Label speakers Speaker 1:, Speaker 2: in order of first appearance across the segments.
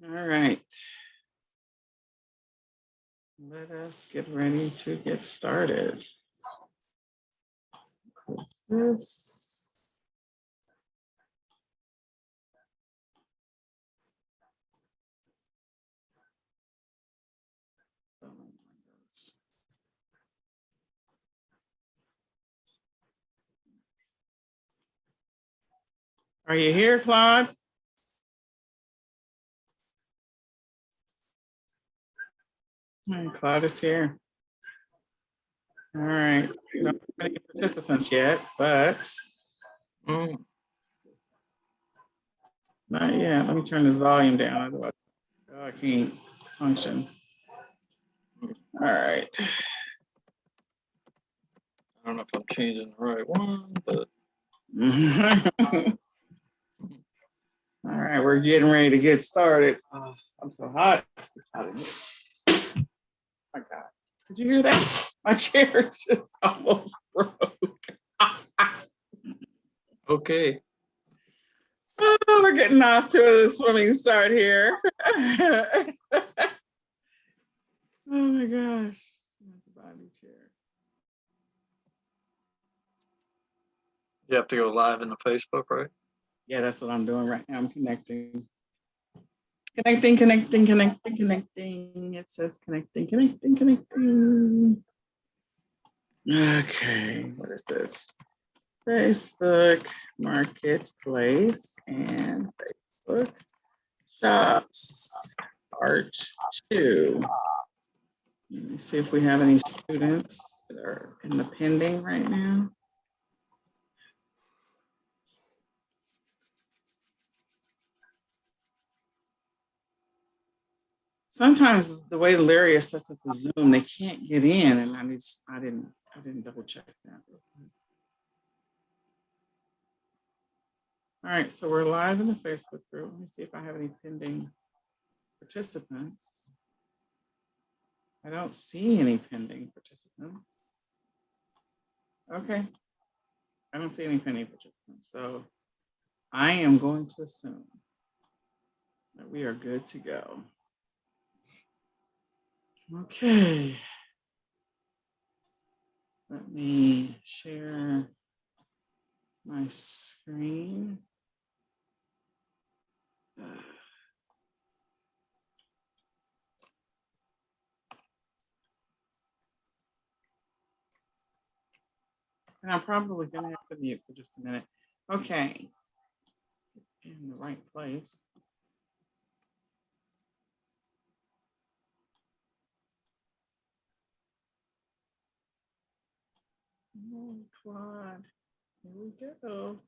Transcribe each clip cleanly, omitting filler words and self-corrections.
Speaker 1: All right. Let us get ready to get started. This. Are you here, Claude? Claude is here. All right. We don't have any participants yet, but not yet. Let me turn this volume down. Otherwise, I can't function. All right.
Speaker 2: I don't know if I'm changing the right one, but.
Speaker 1: All right, we're getting ready to get started. Oh, I'm so hot. It's hot in here. Oh my God. Did you hear that? My chair just almost broke.
Speaker 2: Okay.
Speaker 1: Oh, we're getting off to a swimming start here. Oh my gosh. Body chair.
Speaker 2: You have to go live in the Facebook, right?
Speaker 1: Yeah, that's what I'm doing right now. I'm connecting. Connecting. It says connecting. Okay, what is this? Facebook Marketplace and Facebook Shops, Part 2. Let me see if we have any students that are in the pending right now. Sometimes the way Larry sets up the Zoom, they can't get in, and I didn't double check that. All right, so we're live in the Facebook group. Let me see if I have any pending participants. I don't see any pending participants. Okay, I don't see any pending participants. So I am going to assume that we are good to go. Okay. Let me share my screen. And I'm probably going to have to mute for just a minute. Okay. In the right place. Oh, Claude. Here we go.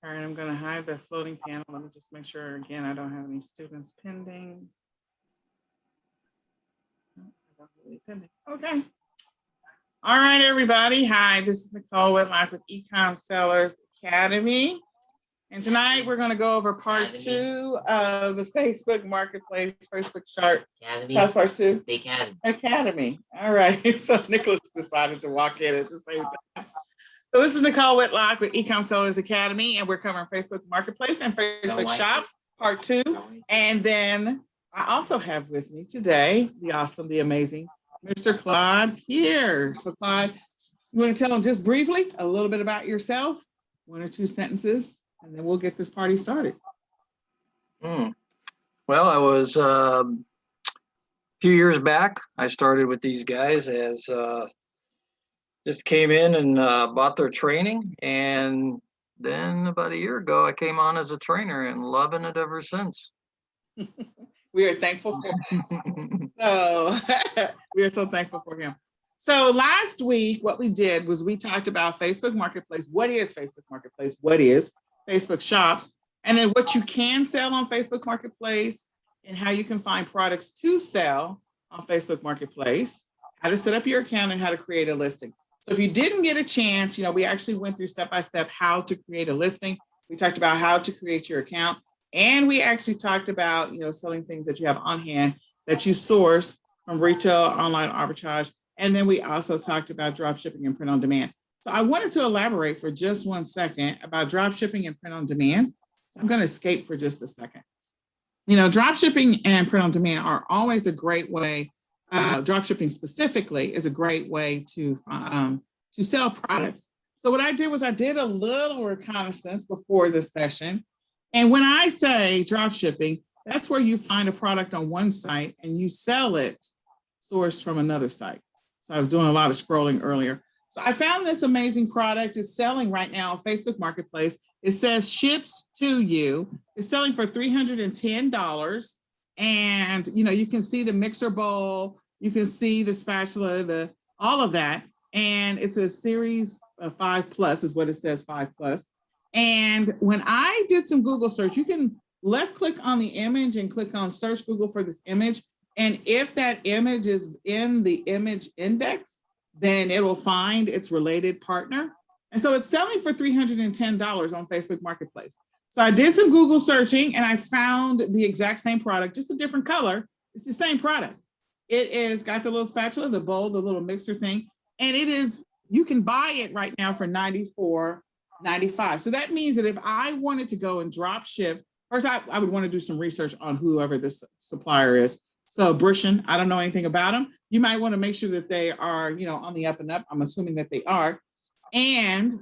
Speaker 1: All right, I'm going to hide the floating panel. Let me just make sure, again, I don't have any students pending. Okay. All right, everybody. Hi, this is Nicole Whitlock with eCom Sellers Academy. And tonight we're going to go over part 2 of the Facebook Marketplace, Facebook Charts. That's part 2.
Speaker 3: The Academy.
Speaker 1: Academy. All right. So Nicholas decided to walk in at the same time. So this is Nicole Whitlock with eCom Sellers Academy, and we're covering Facebook Marketplace and Facebook Shops, part 2. And then I also have with me today the awesome, the amazing Mr. Claude here. So Claude, you want to tell them just briefly a little bit about yourself, 1 or 2 sentences, and then we'll get this party started.
Speaker 2: Well, I was a few years back, I started with these guys as just came in and bought their training. And then about a year ago, I came on as a trainer and loving it ever since.
Speaker 1: We are thankful for him. So we are so thankful for him. So last week, what we did was we talked about Facebook Marketplace. What is Facebook Marketplace? What is Facebook Shops? And then what you can sell on Facebook Marketplace and how you can find products to sell on Facebook Marketplace, how to set up your account and how to create a listing. So if you didn't get a chance, we actually went through step-by-step how to create a listing. We talked about how to create your account. And we actually talked about, selling things that you have on hand that you source from retail, online arbitrage. And then we also talked about drop shipping and print on demand. So I wanted to elaborate for just 1 second about drop shipping and print on demand. So I'm going to escape for just a second. Drop shipping and print on demand are always a great way. Drop shipping specifically is a great way to sell products. So what I did was I did a little reconnaissance before this session. And when I say drop shipping, that's where you find a product on one site and you sell it sourced from another site. So I was doing a lot of scrolling earlier. So I found this amazing product. It's selling right now on Facebook Marketplace. It says ships to you. It's selling for $310. And you can see the mixer bowl, you can see the spatula, all of that. And it's a series of 5+ is what it says, 5+. And when I did some Google search, you can left click on the image and click on search Google for this image. And if that image is in the image index, then it will find its related partner. And so it's selling for $310 on Facebook Marketplace. So I did some Google searching and I found the exact same product, just a different color. It's the same product. It is got the little spatula, the bowl, the little mixer thing. And you can buy it right now for $94.95. So that means that if I wanted to go and drop ship, first I would want to do some research on whoever this supplier is. So Brushin, I don't know anything about them. You might want to make sure that they are, on the up and up. I'm assuming that they are. And,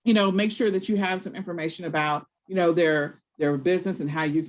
Speaker 1: make sure that you have some information about, their business and how you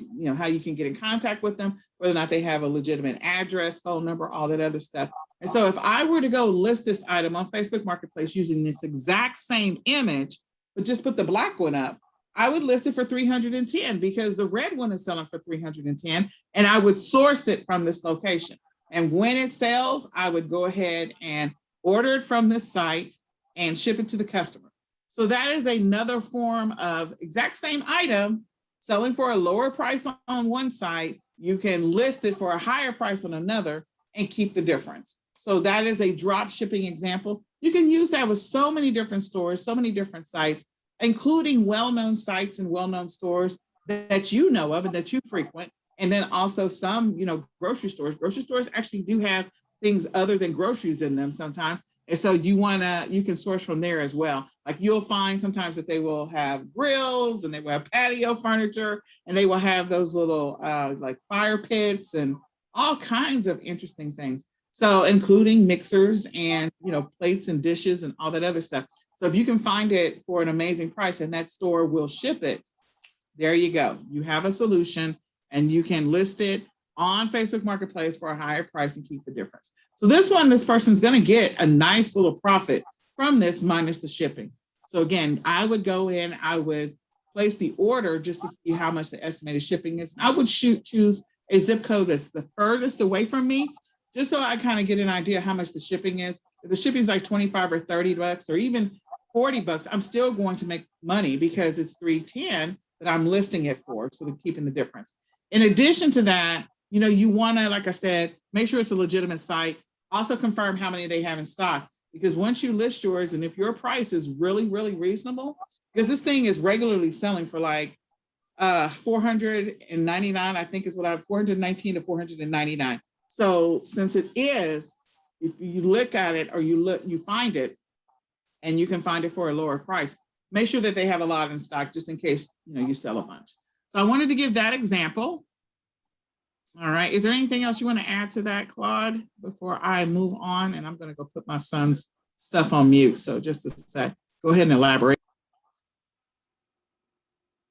Speaker 1: can get in contact with them, whether or not they have a legitimate address, phone number, all that other stuff. And so if I were to go list this item on Facebook Marketplace using this exact same image, but just put the black one up, I would list it for $310 because the red one is selling for $310, and I would source it from this location. And when it sells, I would go ahead and order it from this site and ship it to the customer. So that is another form of exact same item selling for a lower price on one site. You can list it for a higher price on another and keep the difference. So that is a drop shipping example. You can use that with so many different stores, so many different sites, including well-known sites and well-known stores that you know of and that you frequent. And then also some, grocery stores. Grocery stores actually do have things other than groceries in them sometimes. And so you can source from there as well. Like you'll find sometimes that they will have grills and they will have patio furniture and they will have those little like fire pits and all kinds of interesting things. So including mixers and, plates and dishes and all that other stuff. So if you can find it for an amazing price and that store will ship it, there you go. You have a solution and you can list it on Facebook Marketplace for a higher price and keep the difference. So this person's going to get a nice little profit from this minus the shipping. So again, I would go in, I would place the order just to see how much the estimated shipping is. I would choose a zip code that's the furthest away from me, just so I kind of get an idea how much the shipping is. If the shipping is like 25 or 30 bucks or even 40 bucks, I'm still going to make money because it's $310 that I'm listing it for. So they're keeping the difference. In addition to that, you want to, like I said, make sure it's a legitimate site. Also confirm how many they have in stock, because once you list yours and if your price is really, really reasonable, because this thing is regularly selling for like $499, I think is what I have, $419 to $499. So since it is, if you look at it or you find it and you can find it for a lower price, make sure that they have a lot in stock just in case, you sell a bunch. So I wanted to give that example. All right. Is there anything else you want to add to that, Claude, before I move on? And I'm going to go put my son's stuff on mute. So just a sec, go ahead and elaborate.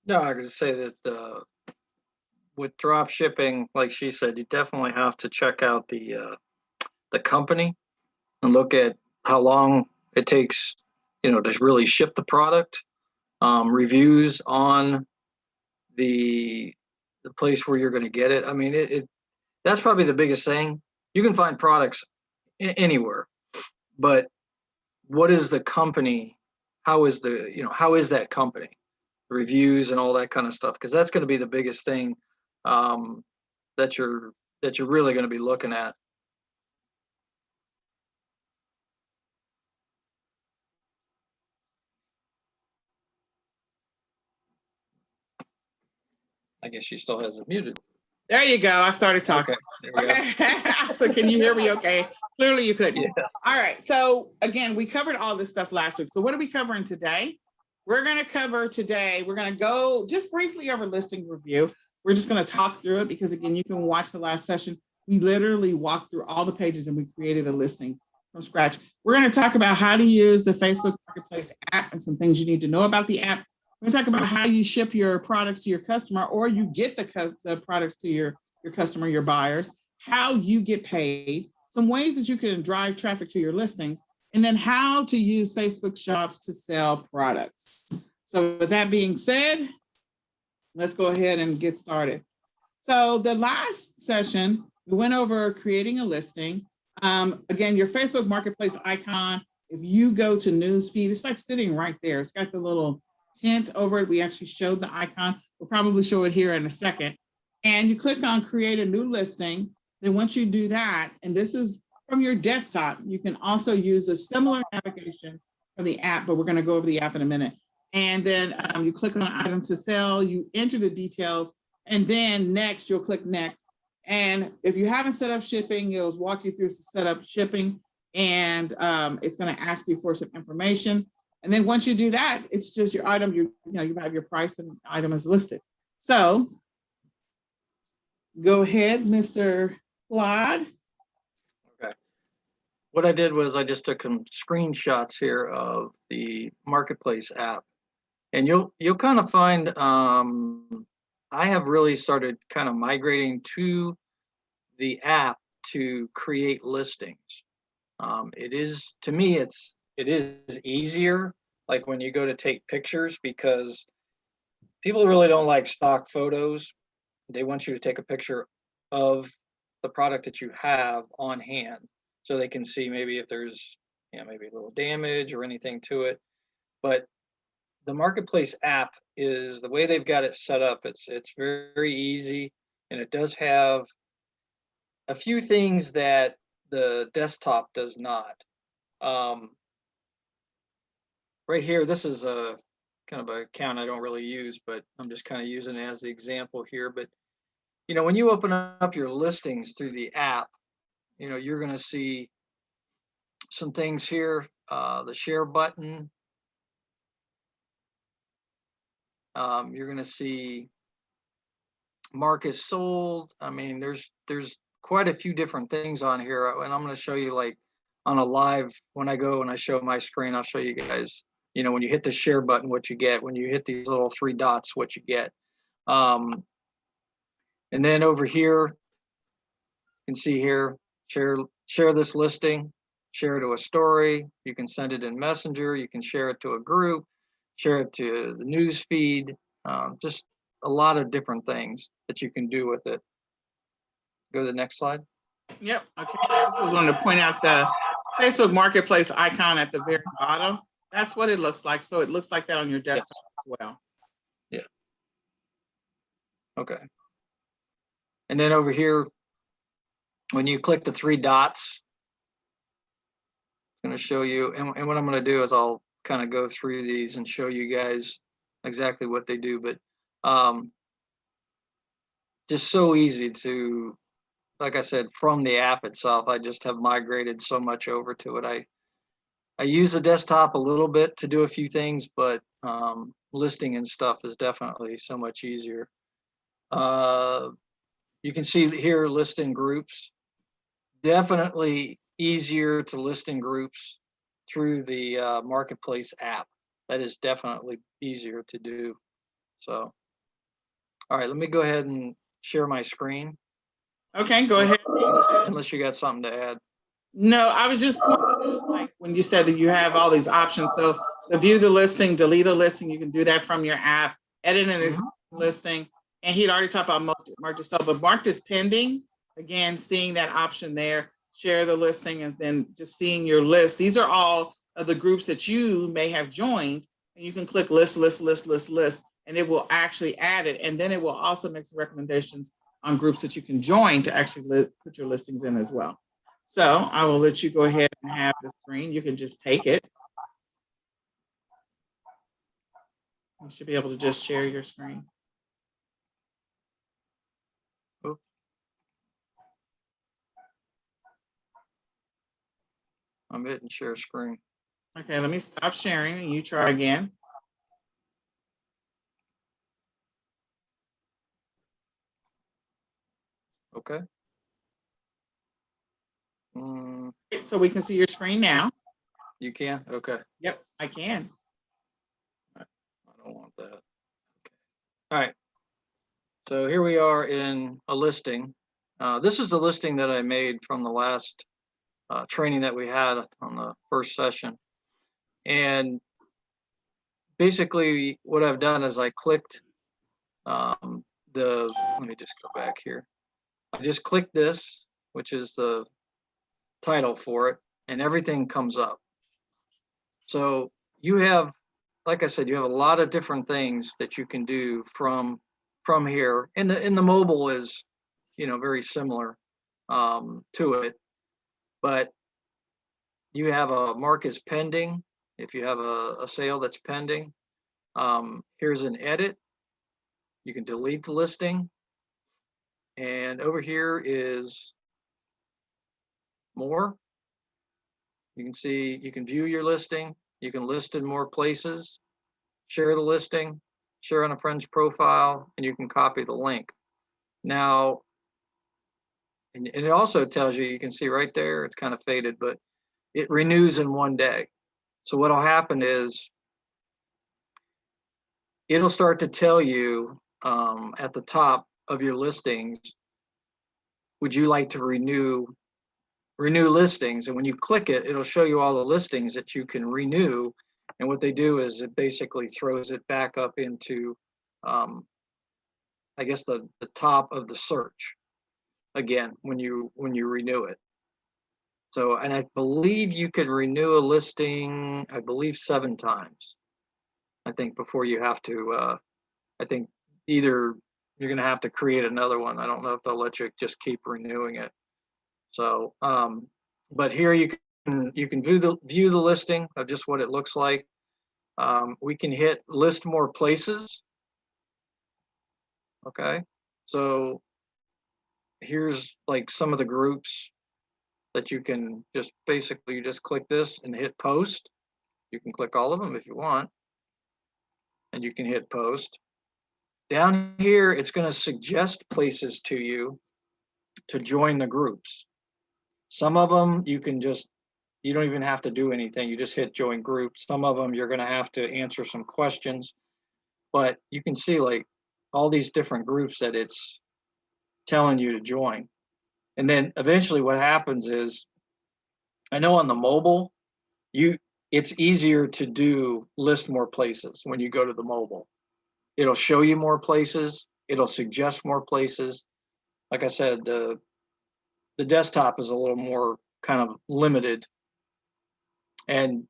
Speaker 2: No, I could say that with drop shipping, like she said, you definitely have to check out the company and look at how long it takes, to really ship the product. Reviews on the place where you're going to get it. I mean, that's probably the biggest thing. You can find products anywhere, but what is the company? How is that company? The reviews and all that kind of stuff, because that's going to be the biggest thing that you're really going to be looking at. I guess she still has it muted.
Speaker 1: There you go. I started talking.
Speaker 2: Okay. There we go.
Speaker 1: So can you hear me okay? Clearly you couldn't.
Speaker 2: Yeah.
Speaker 1: All right. So again, we covered all this stuff last week. So what are we covering today? We're going to cover today, we're going to go just briefly over listing review. We're just going to talk through it because again, you can watch the last session. We literally walked through all the pages and we created a listing from scratch. We're going to talk about how to use the Facebook Marketplace app and some things you need to know about the app. We're going to talk about how you ship your products to your customer or you get the products to your customer, your buyers, how you get paid, some ways that you can drive traffic to your listings, and then how to use Facebook Shops to sell products. So with that being said, let's go ahead and get started. So the last session, we went over creating a listing. Again, your Facebook Marketplace icon, if you go to newsfeed, it's like sitting right there. It's got the little tint over it. We actually showed the icon. We'll probably show it here in a second. And you click on create a new listing. Then once you do that, and this is from your desktop, you can also use a similar navigation from the app, but we're going to go over the app in a minute. And then you click on item to sell, you enter the details, and then next, you'll click next. And if you haven't set up shipping, it'll walk you through set up shipping, and it's going to ask you for some information. And then once you do that, it's just your item, you have your price and item is listed. So go ahead, Mr. Claude.
Speaker 2: Okay. What I did was I just took some screenshots here of the Marketplace app, and you'll kind of find I have really started kind of migrating to the app to create listings. It is, to me, it is easier, like when you go to take pictures, because people really don't like stock photos. They want you to take a picture of the product that you have on hand so they can see maybe if there's, maybe a little damage or anything to it. But the Marketplace app is the way they've got it set up. It's very, very easy, and it does have a few things that the desktop does not. Right here, this is a kind of an account I don't really use, but I'm just kind of using it as the example here. But when you open up your listings through the app, you're going to see some things here. The share button. You're going to see mark is sold. I mean, there's quite a few different things on here, and I'm going to show you, like, on a live, when I go and I show my screen, I'll show you guys, when you hit the share button, what you get. When you hit these little three dots, what you get. And then over here, you can see here, share this listing, share to a story. You can send it in Messenger. You can share it to a group, share it to the news feed. Just a lot of different things that you can do with it. Go to the next slide.
Speaker 1: Yep. Okay. I just was wanting to point out the Facebook Marketplace icon at the very bottom. That's what it looks like. So it looks like that on your desktop as well.
Speaker 2: Yeah. Okay. And then over here, when you click the three dots, it's going to show you. And what I'm going to do is I'll kind of go through these and show you guys exactly what they do. But just so easy to, like I said, from the app itself, I just have migrated so much over to it. I use the desktop a little bit to do a few things, but listing and stuff is definitely so much easier. You can see here, list in groups. Definitely easier to list in groups through the Marketplace app. That is definitely easier to do. So, all right, let me go ahead and share my screen.
Speaker 1: Okay, go ahead.
Speaker 2: Unless you got something to add.
Speaker 1: No, I was just like when you said that you have all these options. So to view the listing, delete a listing, you can do that from your app, edit an existing listing. And he'd already talked about marked as sold, but marked as pending. Again, seeing that option there, share the listing, and then just seeing your list. These are all of the groups that you may have joined, and you can click list, and it will actually add it. And then it will also make some recommendations on groups that you can join to actually put your listings in as well. So I will let you go ahead and have the screen. You can just take it. You should be able to just share your screen.
Speaker 2: I'm hitting share screen.
Speaker 1: Okay, let me stop sharing and you try again.
Speaker 2: Okay. Mm,
Speaker 1: So we can see your screen now.
Speaker 2: you can? Okay.
Speaker 1: Yep, I can.
Speaker 2: I don't want that. Okay. All right. So here we are in a listing. This is the listing that I made from the last training that we had on the first session. And basically what I've done is I clicked let me just go back here. I just clicked this, which is the title for it, and everything comes up. So you have, like I said, you have a lot of different things that you can do from here. And the mobile is, very similar to it, but you have a mark as pending. If you have a sale that's pending, here's an edit. You can delete the listing. And over here is more. You can see, you can view your listing. You can list in more places, share the listing, share on a friend's profile, and you can copy the link. Now, and it also tells you, you can see right there, it's kind of faded, but it renews in one day. So what'll happen is it'll start to tell you at the top of your listings, would you like to renew listings? And when you click it, it'll show you all the listings that you can renew. And what they do is it basically throws it back up into, I guess, the top of the search again when you renew it. So, and I believe you could renew a listing, I believe 7 times. I think before you have to, I think either you're going to have to create another one. I don't know if they'll let you just keep renewing it. So, but here you can view the listing of just what it looks like. We can hit list more places. Okay, so here's like some of the groups that you can just basically, you just click this and hit post. You can click all of them if you want, and you can hit post. Down here, it's going to suggest places to you to join the groups. Some of them you can just, you don't even have to do anything. You just hit join group. Some of them you're going to have to answer some questions, but you can see like all these different groups that it's telling you to join. And then eventually what happens is, I know on the mobile, it's easier to do list more places when you go to the mobile. It'll show you more places. It'll suggest more places. Like I said, the desktop is a little more kind of limited. And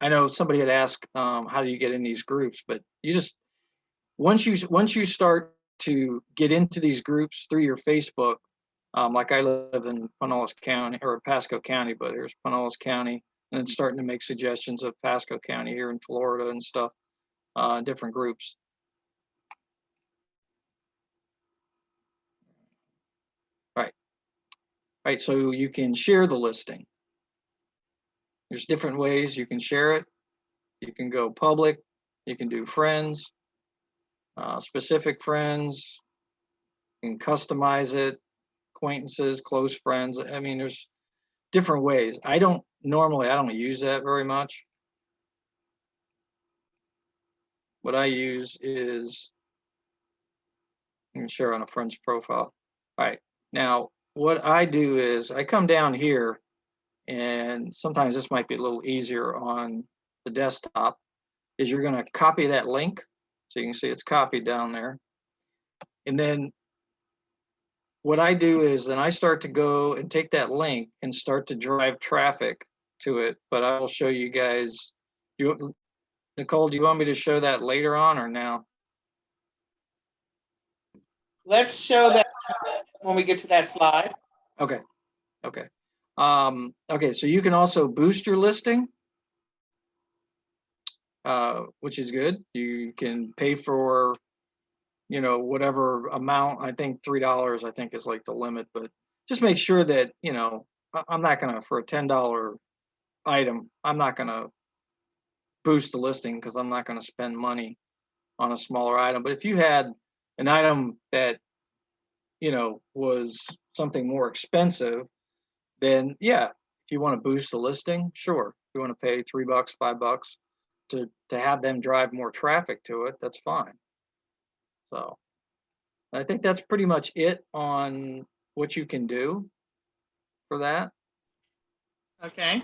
Speaker 2: I know somebody had asked, how do you get in these groups? But you just, once you start to get into these groups through your Facebook, like I live in Pinellas County or Pasco County, but here's Pinellas County, and it's starting to make suggestions of Pasco County here in Florida and stuff, different groups. Right, so you can share the listing. There's different ways you can share it. You can go public, you can do friends, specific friends, you can customize it, acquaintances, close friends. I mean, there's different ways. I don't use that very much. What I use is, you can share on a friend's profile. All right, now what I do is I come down here, and sometimes this might be a little easier on the desktop, is you're going to copy that link. So you can see it's copied down there. And then what I do is then I start to go and take that link and start to drive traffic to it. But I will show you guys. Nicole, do you want me to show that later on or now?
Speaker 1: Let's show that when we get to that slide.
Speaker 2: Okay. Okay. Okay, so you can also boost your listing, which is good. You can pay for, whatever amount. I think $3, I think, is like the limit, but just make sure that, I'm not gonna, for a $10 item, I'm not going to boost the listing because I'm not going to spend money on a smaller item. But if you had an item that, was something more expensive, then yeah, if you want to boost the listing, sure. If you want to pay $3, $5 to have them drive more traffic to it, that's fine. So I think that's pretty much it on what you can do for that.
Speaker 1: Okay.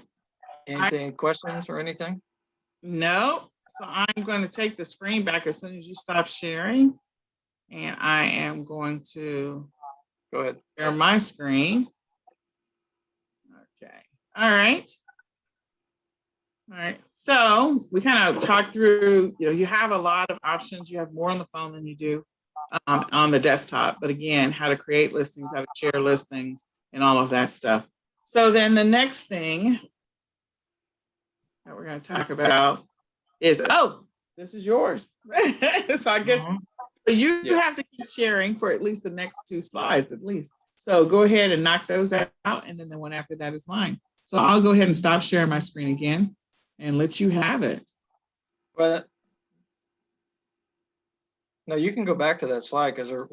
Speaker 2: Anything, questions or anything?
Speaker 1: No. So I'm going to take the screen back as soon as you stop sharing. And I am going to
Speaker 2: Go ahead.
Speaker 1: share my screen. Okay. All right. All right. So we kind of talked through, you have a lot of options. You have more on the phone than you do on the desktop. But again, how to create listings, how to share listings, and all of that stuff. So then the next thing that we're going to talk about is, this is yours. So I guess you have to keep sharing for at least the next 2 slides at least. So go ahead and knock those out, and then the one after that is mine. So I'll go ahead and stop sharing my screen again and let you have it.
Speaker 2: But no, you can go back to that slide because there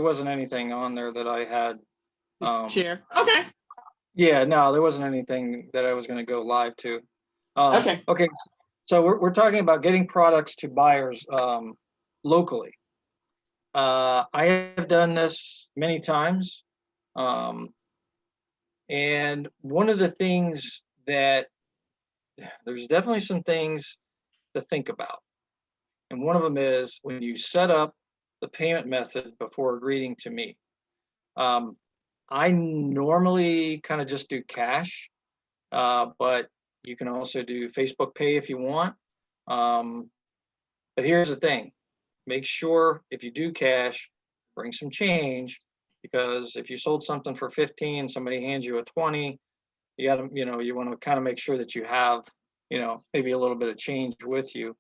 Speaker 2: wasn't anything on there that I had.
Speaker 1: Share. Okay.
Speaker 2: Yeah, no, there wasn't anything that I was going to go live to.
Speaker 1: Okay.
Speaker 2: Okay. So we're talking about getting products to buyers locally. I have done this many times. And one of the things that there's definitely some things to think about. And one of them is when you set up the payment method before agreeing to meet. I normally kind of just do cash, but you can also do Facebook Pay if you want. But here's the thing. Make sure if you do cash, bring some change, because if you sold something for 15, somebody hands you a 20, you got to, you want to kind of make sure that you have, maybe a little bit of change with you.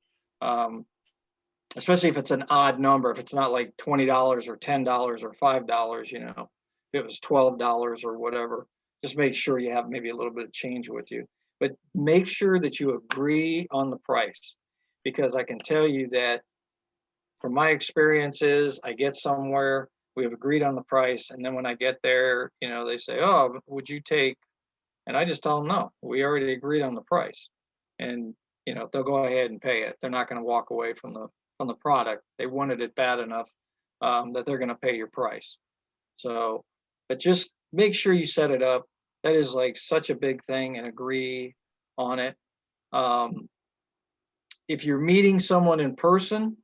Speaker 2: Especially if it's an odd number, if it's not like $20 or $10 or $5, if it was $12 or whatever, just make sure you have maybe a little bit of change with you. But make sure that you agree on the price, because I can tell you that from my experiences, I get somewhere, we have agreed on the price, and then when I get there, they say, "Oh, would you take?" And I just tell them, "No, we already agreed on the price," and they'll go ahead and pay it. They're not going to walk away from the product. They wanted it bad enough that they're going to pay your price. So, but just make sure you set it up. That is like such a big thing, and agree on it. If you're meeting someone in person,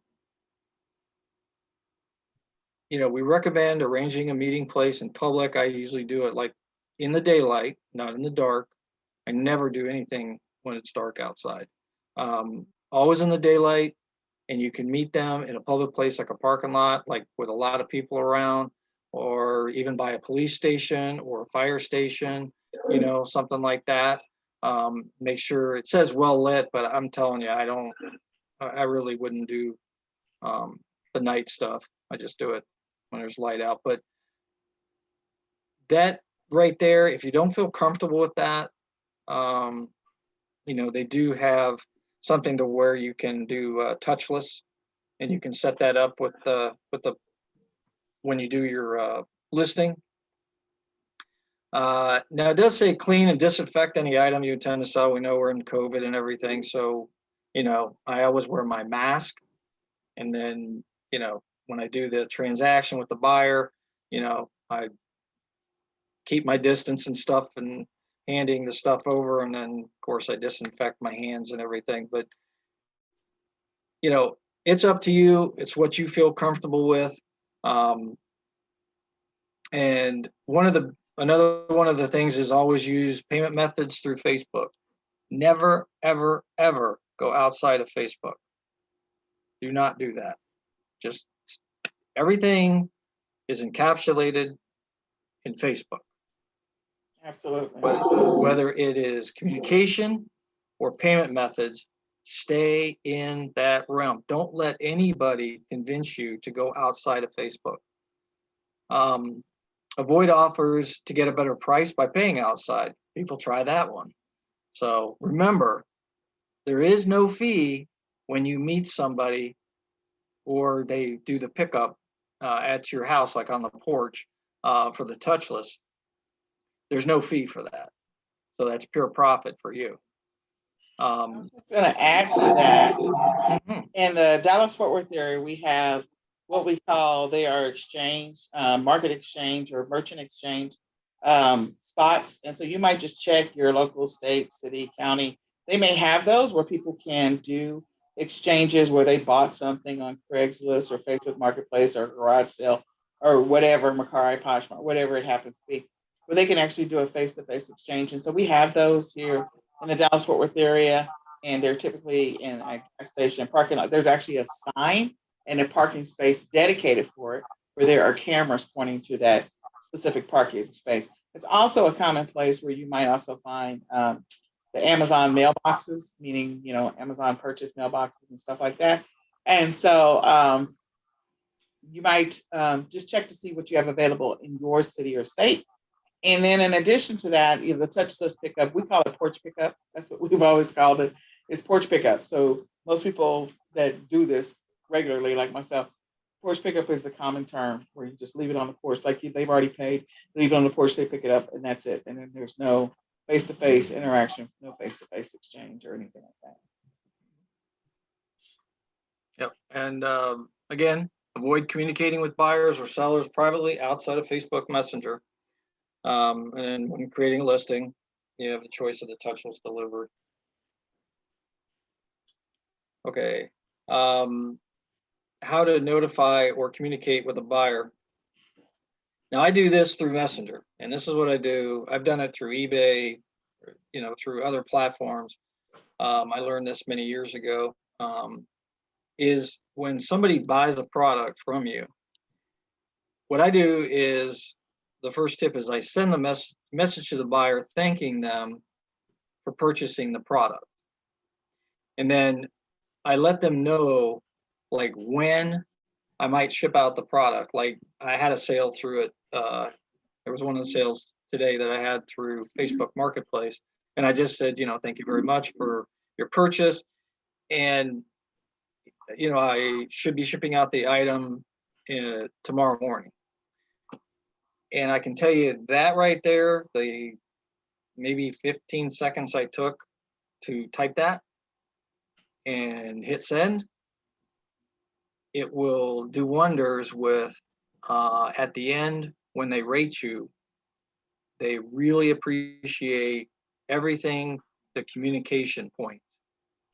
Speaker 2: we recommend arranging a meeting place in public. I usually do it like in the daylight, not in the dark. I never do anything when it's dark outside. Always in the daylight, and you can meet them in a public place like a parking lot, like with a lot of people around, or even by a police station or a fire station, something like that. Make sure it says well lit, but I'm telling you, I really wouldn't do the night stuff. I just do it when there's light out. But that right there, if you don't feel comfortable with that, they do have something to where you can do touchless, and you can set that up with the when you do your listing. Now it does say clean and disinfect any item you intend to sell. We know we're in COVID and everything, so I always wear my mask, and then when I do the transaction with the buyer, I keep my distance and stuff and handing the stuff over, and then of course I disinfect my hands and everything. But it's up to you. It's what you feel comfortable with. And another one of the things is always use payment methods through Facebook. Never, ever, ever go outside of Facebook. Do not do that. Just everything is encapsulated in Facebook.
Speaker 1: Absolutely.
Speaker 2: Whether it is communication or payment methods, stay in that realm. Don't let anybody convince you to go outside of Facebook. Avoid offers to get a better price by paying outside. People try that one. So remember, there is no fee when you meet somebody or they do the pickup at your house, like on the porch for the touchless. There's no fee for that. So that's pure profit for you.
Speaker 1: I was just going to add to that.
Speaker 2: Mhm.
Speaker 1: In the Dallas-Fort Worth area, we have what we call, they are exchange, market exchange or merchant exchange spots. And so you might just check your local state, city, county. They may have those where people can do exchanges where they bought something on Craigslist or Facebook Marketplace or garage sale or whatever, Mercari, Poshmark, whatever it happens to be, where they can actually do a face-to-face exchange. And so we have those here in the Dallas-Fort Worth area, and they're typically in a gas station parking lot. There's actually a sign and a parking space dedicated for it, where there are cameras pointing to that specific parking space. It's also a common place where you might also find the Amazon mailboxes, meaning, Amazon purchase mailboxes and stuff like that. And so you might just check to see what you have available in your city or state. And then in addition to that, the touchless pickup, we call it porch pickup. That's what we've always called it, is porch pickup. So most people that do this regularly, like myself, porch pickup is the common term where you just leave it on the porch, like they've already paid, leave it on the porch, they pick it up, and that's it. And then there's no face-to-face interaction, no face-to-face exchange or anything like that.
Speaker 2: Yep. And again, avoid communicating with buyers or sellers privately outside of Facebook Messenger. And when creating a listing, you have the choice of the touchless delivery. Okay. How to notify or communicate with a buyer. Now I do this through Messenger, and this is what I do. I've done it through eBay, through other platforms. I learned this many years ago. Is when somebody buys a product from you, what I do is, the first tip is I send the message to the buyer thanking them for purchasing the product. And then I let them know like when I might ship out the product. Like I had a sale through it. There was one of the sales today that I had through Facebook Marketplace. And I just said, thank you very much for your purchase. And, I should be shipping out the item tomorrow morning. And I can tell you that right there, the maybe 15 seconds I took to type that and hit send, it will do wonders with, at the end, when they rate you, they really appreciate everything, the communication point.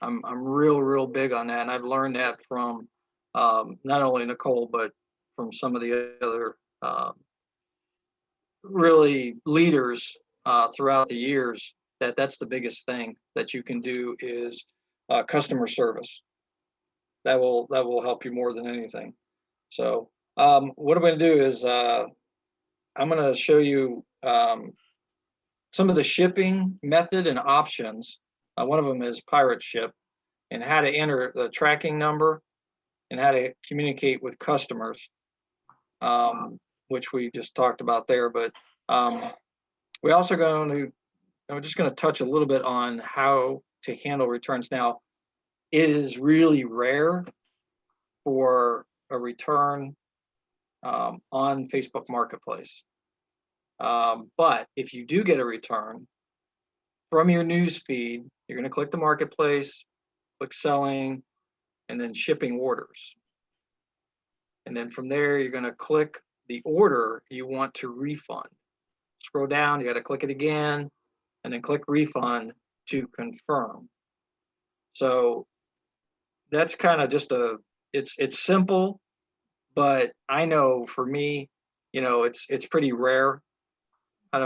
Speaker 2: I'm real big on that. And I've learned that from not only Nicole, but from some of the other really leaders throughout the years, that's the biggest thing that you can do is customer service. That will help you more than anything. So what I'm going to do is I'm going to show you some of the shipping method and options. One of them is Pirate Ship, and how to enter the tracking number and how to communicate with customers, which we just talked about there. But we're also I'm just going to touch a little bit on how to handle returns. Now, it is really rare for a return on Facebook Marketplace. But if you do get a return from your news feed, you're going to click the marketplace, click selling, and then shipping orders. And then from there, you're going to click the order you want to refund. Scroll down, you got to click it again, and then click refund to confirm. So that's kind of just it's simple, but I know for me, it's pretty rare. I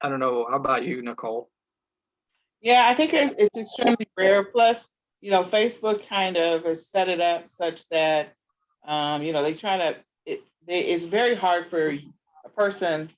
Speaker 2: don't know. How about you, Nicole?
Speaker 1: Yeah, I think it's extremely rare. Plus, Facebook kind of has set it up such that, they try to, it's very hard for a person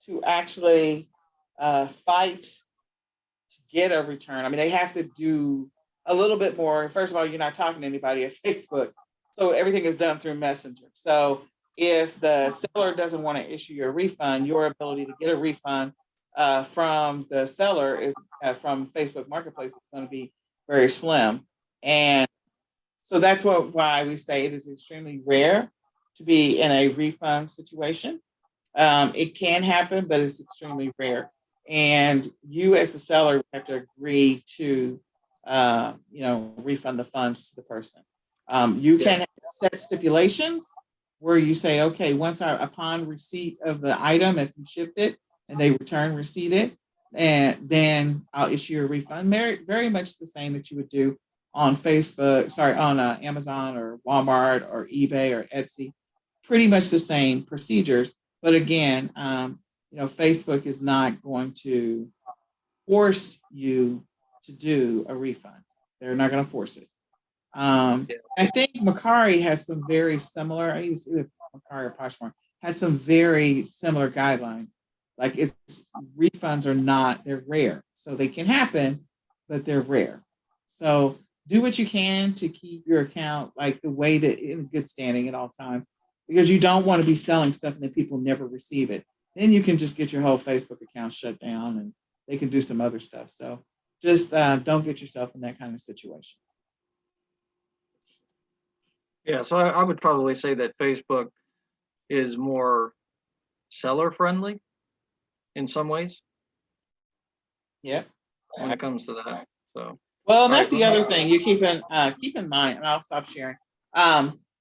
Speaker 1: to actually fight to get a return. I mean, they have to do a little bit more. First of all, you're not talking to anybody at Facebook. So everything is done through Messenger. So if the seller doesn't want to issue your refund, your ability to get a refund from the seller is from Facebook Marketplace is going to be very slim. And so that's why we say it is extremely rare to be in a refund situation. It can happen, but it's extremely rare. And you, as the seller, have to agree to, refund the funds to the person. You can set stipulations where you say, okay, upon receipt of the item, if you shipped it and they return receipt it, and then I'll issue a refund. Very, very much the same that you would do on on Amazon or Walmart or eBay or Etsy. Pretty much the same procedures. But again, Facebook is not going to force you to do a refund. They're not going to force it. I think Macari has some very similar. I use either Macari or Poshmark has some very similar guidelines. Like refunds are not, they're rare, so they can happen, but they're rare. So do what you can to keep your account like the way that in good standing at all times, because you don't want to be selling stuff and then people never receive it. Then you can just get your whole Facebook account shut down and they can do some other stuff. So just don't get yourself in that kind of situation.
Speaker 2: Yeah, so I would probably say that Facebook is more seller friendly in some ways.
Speaker 1: Yeah.
Speaker 2: When it comes to that. So
Speaker 1: well, that's the other thing you keep in mind, and I'll stop sharing.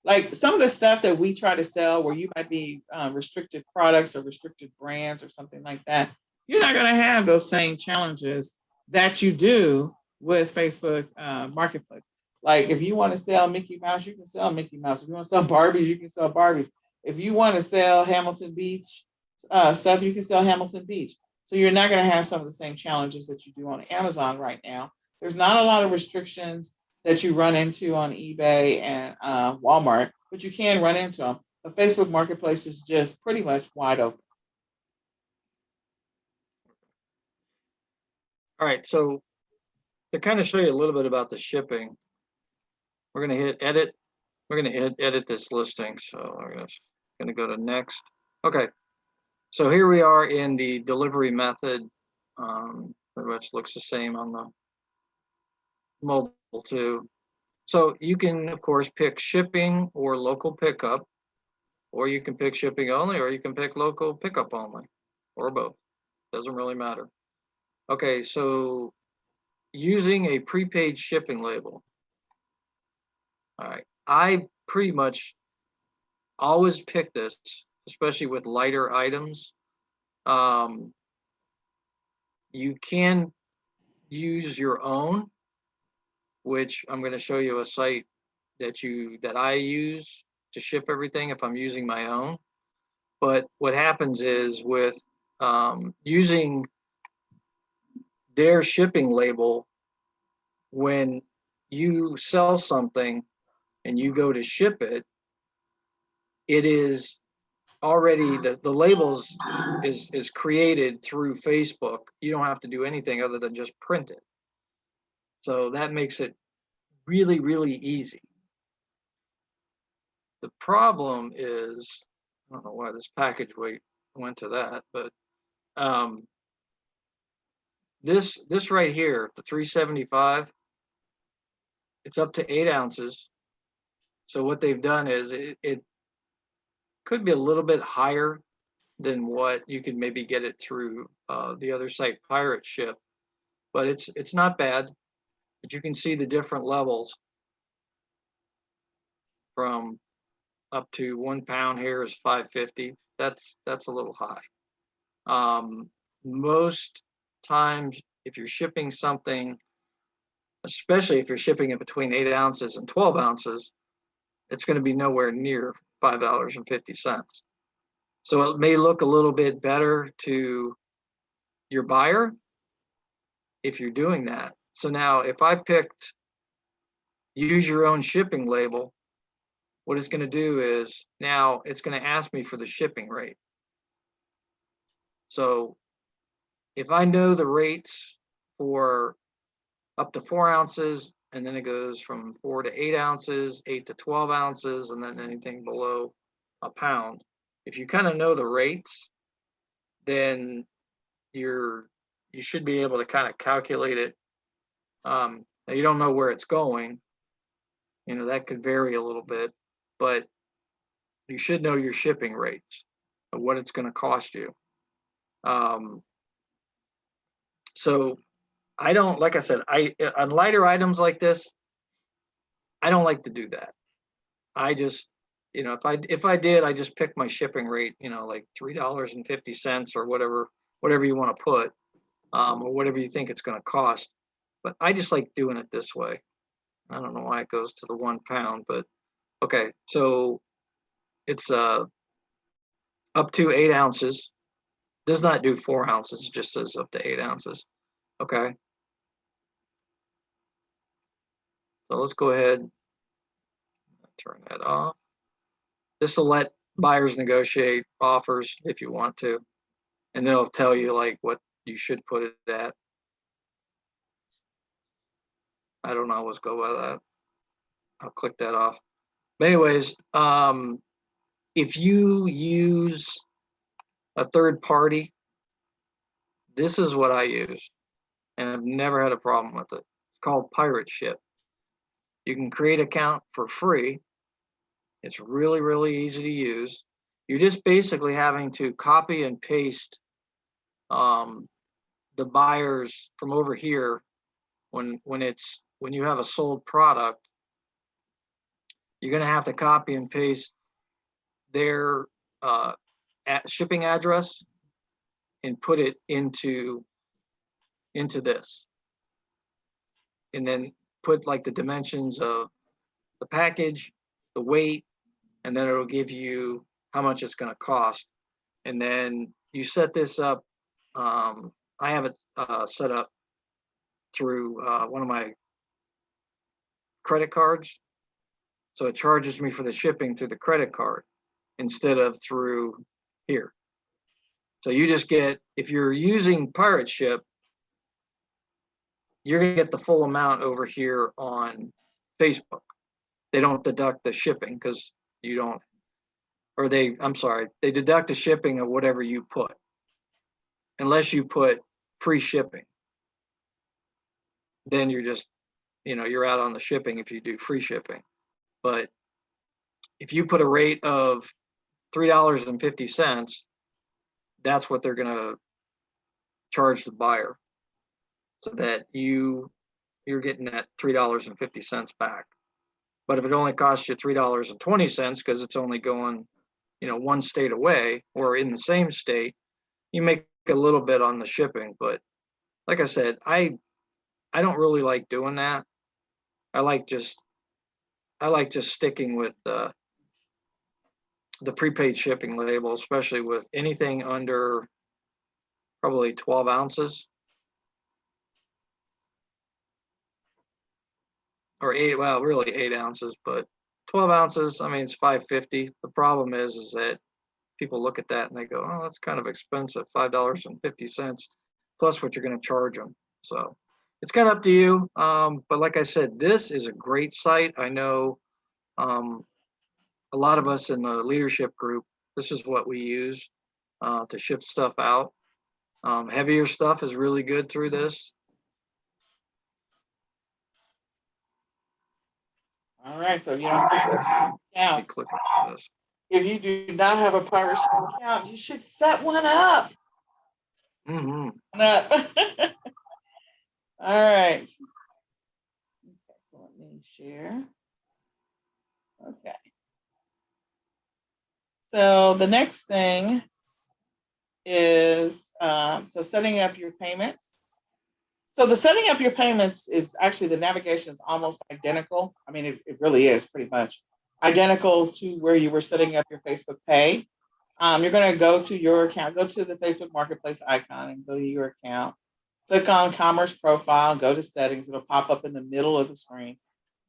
Speaker 1: Like some of the stuff that we try to sell where you might be restricted products or restricted brands or something like that, you're not going to have those same challenges that you do with Facebook Marketplace. Like if you want to sell Mickey Mouse, you can sell Mickey Mouse. If you want to sell Barbies, you can sell Barbies. If you want to sell Hamilton Beach stuff, you can sell Hamilton Beach. So you're not going to have some of the same challenges that you do on Amazon right now. There's not a lot of restrictions that you run into on eBay and Walmart, but you can run into them. The Facebook Marketplace is just pretty much wide open.
Speaker 2: All right, so to kind of show you a little bit about the shipping, we're going to hit edit. We're going to hit edit this listing. So I'm going to go to next. Okay, so here we are in the delivery method. Pretty much looks the same on the mobile too. So you can, of course, pick shipping or local pickup, or you can pick shipping only, or you can pick local pickup only, or both. Doesn't really matter. Okay, so using a prepaid shipping label. All right, I pretty much always pick this, especially with lighter items. You can use your own, which I'm going to show you a site that I use to ship everything if I'm using my own. But what happens is with using their shipping label, when you sell something and you go to ship it, it is already the labels is created through Facebook. You don't have to do anything other than just print it. So that makes it really, really easy. The problem is, I don't know why this package weight went to that, but this right here, the 375, it's up to 8 ounces. So what they've done is it could be a little bit higher than what you could maybe get it through the other site, Pirate Ship, but it's not bad. But you can see the different levels from up to 1 pound here is 550. That's a little high. Most times, if you're shipping something, especially if you're shipping it between 8 ounces and 12 ounces, it's going to be nowhere near $5.50. So it may look a little bit better to your buyer if you're doing that. So now if I picked use your own shipping label, what it's going to do is now it's going to ask me for the shipping rate. So if I know the rates for up to 4 ounces, and then it goes from 4 to 8 ounces, 8 to 12 ounces, and then anything below a pound. If you kind of know the rates, then you should be able to kind of calculate it. Now you don't know where it's going. That could vary a little bit, but you should know your shipping rates of what it's going to cost you. So I don't, like I said, on lighter items like this, I don't like to do that. I just, if I did, I just pick my shipping rate, like $3.50 or whatever you want to put, or whatever you think it's going to cost. But I just like doing it this way. I don't know why it goes to the 1 pound, but okay. So it's up to 8 ounces. Does not do 4 ounces. It just says up to 8 ounces. Okay. So let's go ahead and turn that off. This will let buyers negotiate offers if you want to, and they'll tell you like what you should put it at. I don't always go by that. I'll click that off. But anyways, if you use a third party, this is what I use, and I've never had a problem with it. It's called Pirate Ship. You can create an account for free. It's really, really easy to use. You're just basically having to copy and paste the buyers from over here when you have a sold product. You're going to have to copy and paste their shipping address and put it into this, and then put like the dimensions of the package, the weight, and then it'll give you how much it's going to cost. And then you set this up. I have it set up through one of my credit cards. So it charges me for the shipping through the credit card instead of through here. So you just get, if you're using Pirate Ship, you're going to get the full amount over here on Facebook. They don't deduct the shipping because you don't, or I'm sorry, they deduct the shipping of whatever you put, unless you put free shipping. Then you're just, you're out on the shipping if you do free shipping. But if you put a rate of $3.50, that's what they're going to charge the buyer, so that you're getting that $3.50 back. But if it only costs you $3.20 because it's only going, one state away or in the same state, you make a little bit on the shipping. But like I said, I don't really like doing that. I like just sticking with the prepaid shipping label, especially with anything under probably 12 ounces. Or 8, well, really 8 ounces, but 12 ounces, I mean, it's $5.50. The problem is that people look at that and they go, oh, that's kind of expensive, $5.50 plus what you're going to charge them. So it's kind of up to you. But like I said, this is a great site. I know a lot of us in the leadership group, this is what we use to ship stuff out. Heavier stuff is really good through this.
Speaker 1: All right, so if you don't have an account,
Speaker 2: Click on this.
Speaker 1: if you do not have a Pirate Ship account, you should set one up.
Speaker 2: Mm-hmm.
Speaker 1: All right. Okay, so let me share. Okay. So the next thing is so setting up your payments. So the setting up your payments is actually, the navigation is almost identical. I mean, it really is pretty much identical to where you were setting up your Facebook Pay. You're going to go to your account, go to the Facebook Marketplace icon and go to your account. Click on Commerce Profile, go to Settings. It'll pop up in the middle of the screen.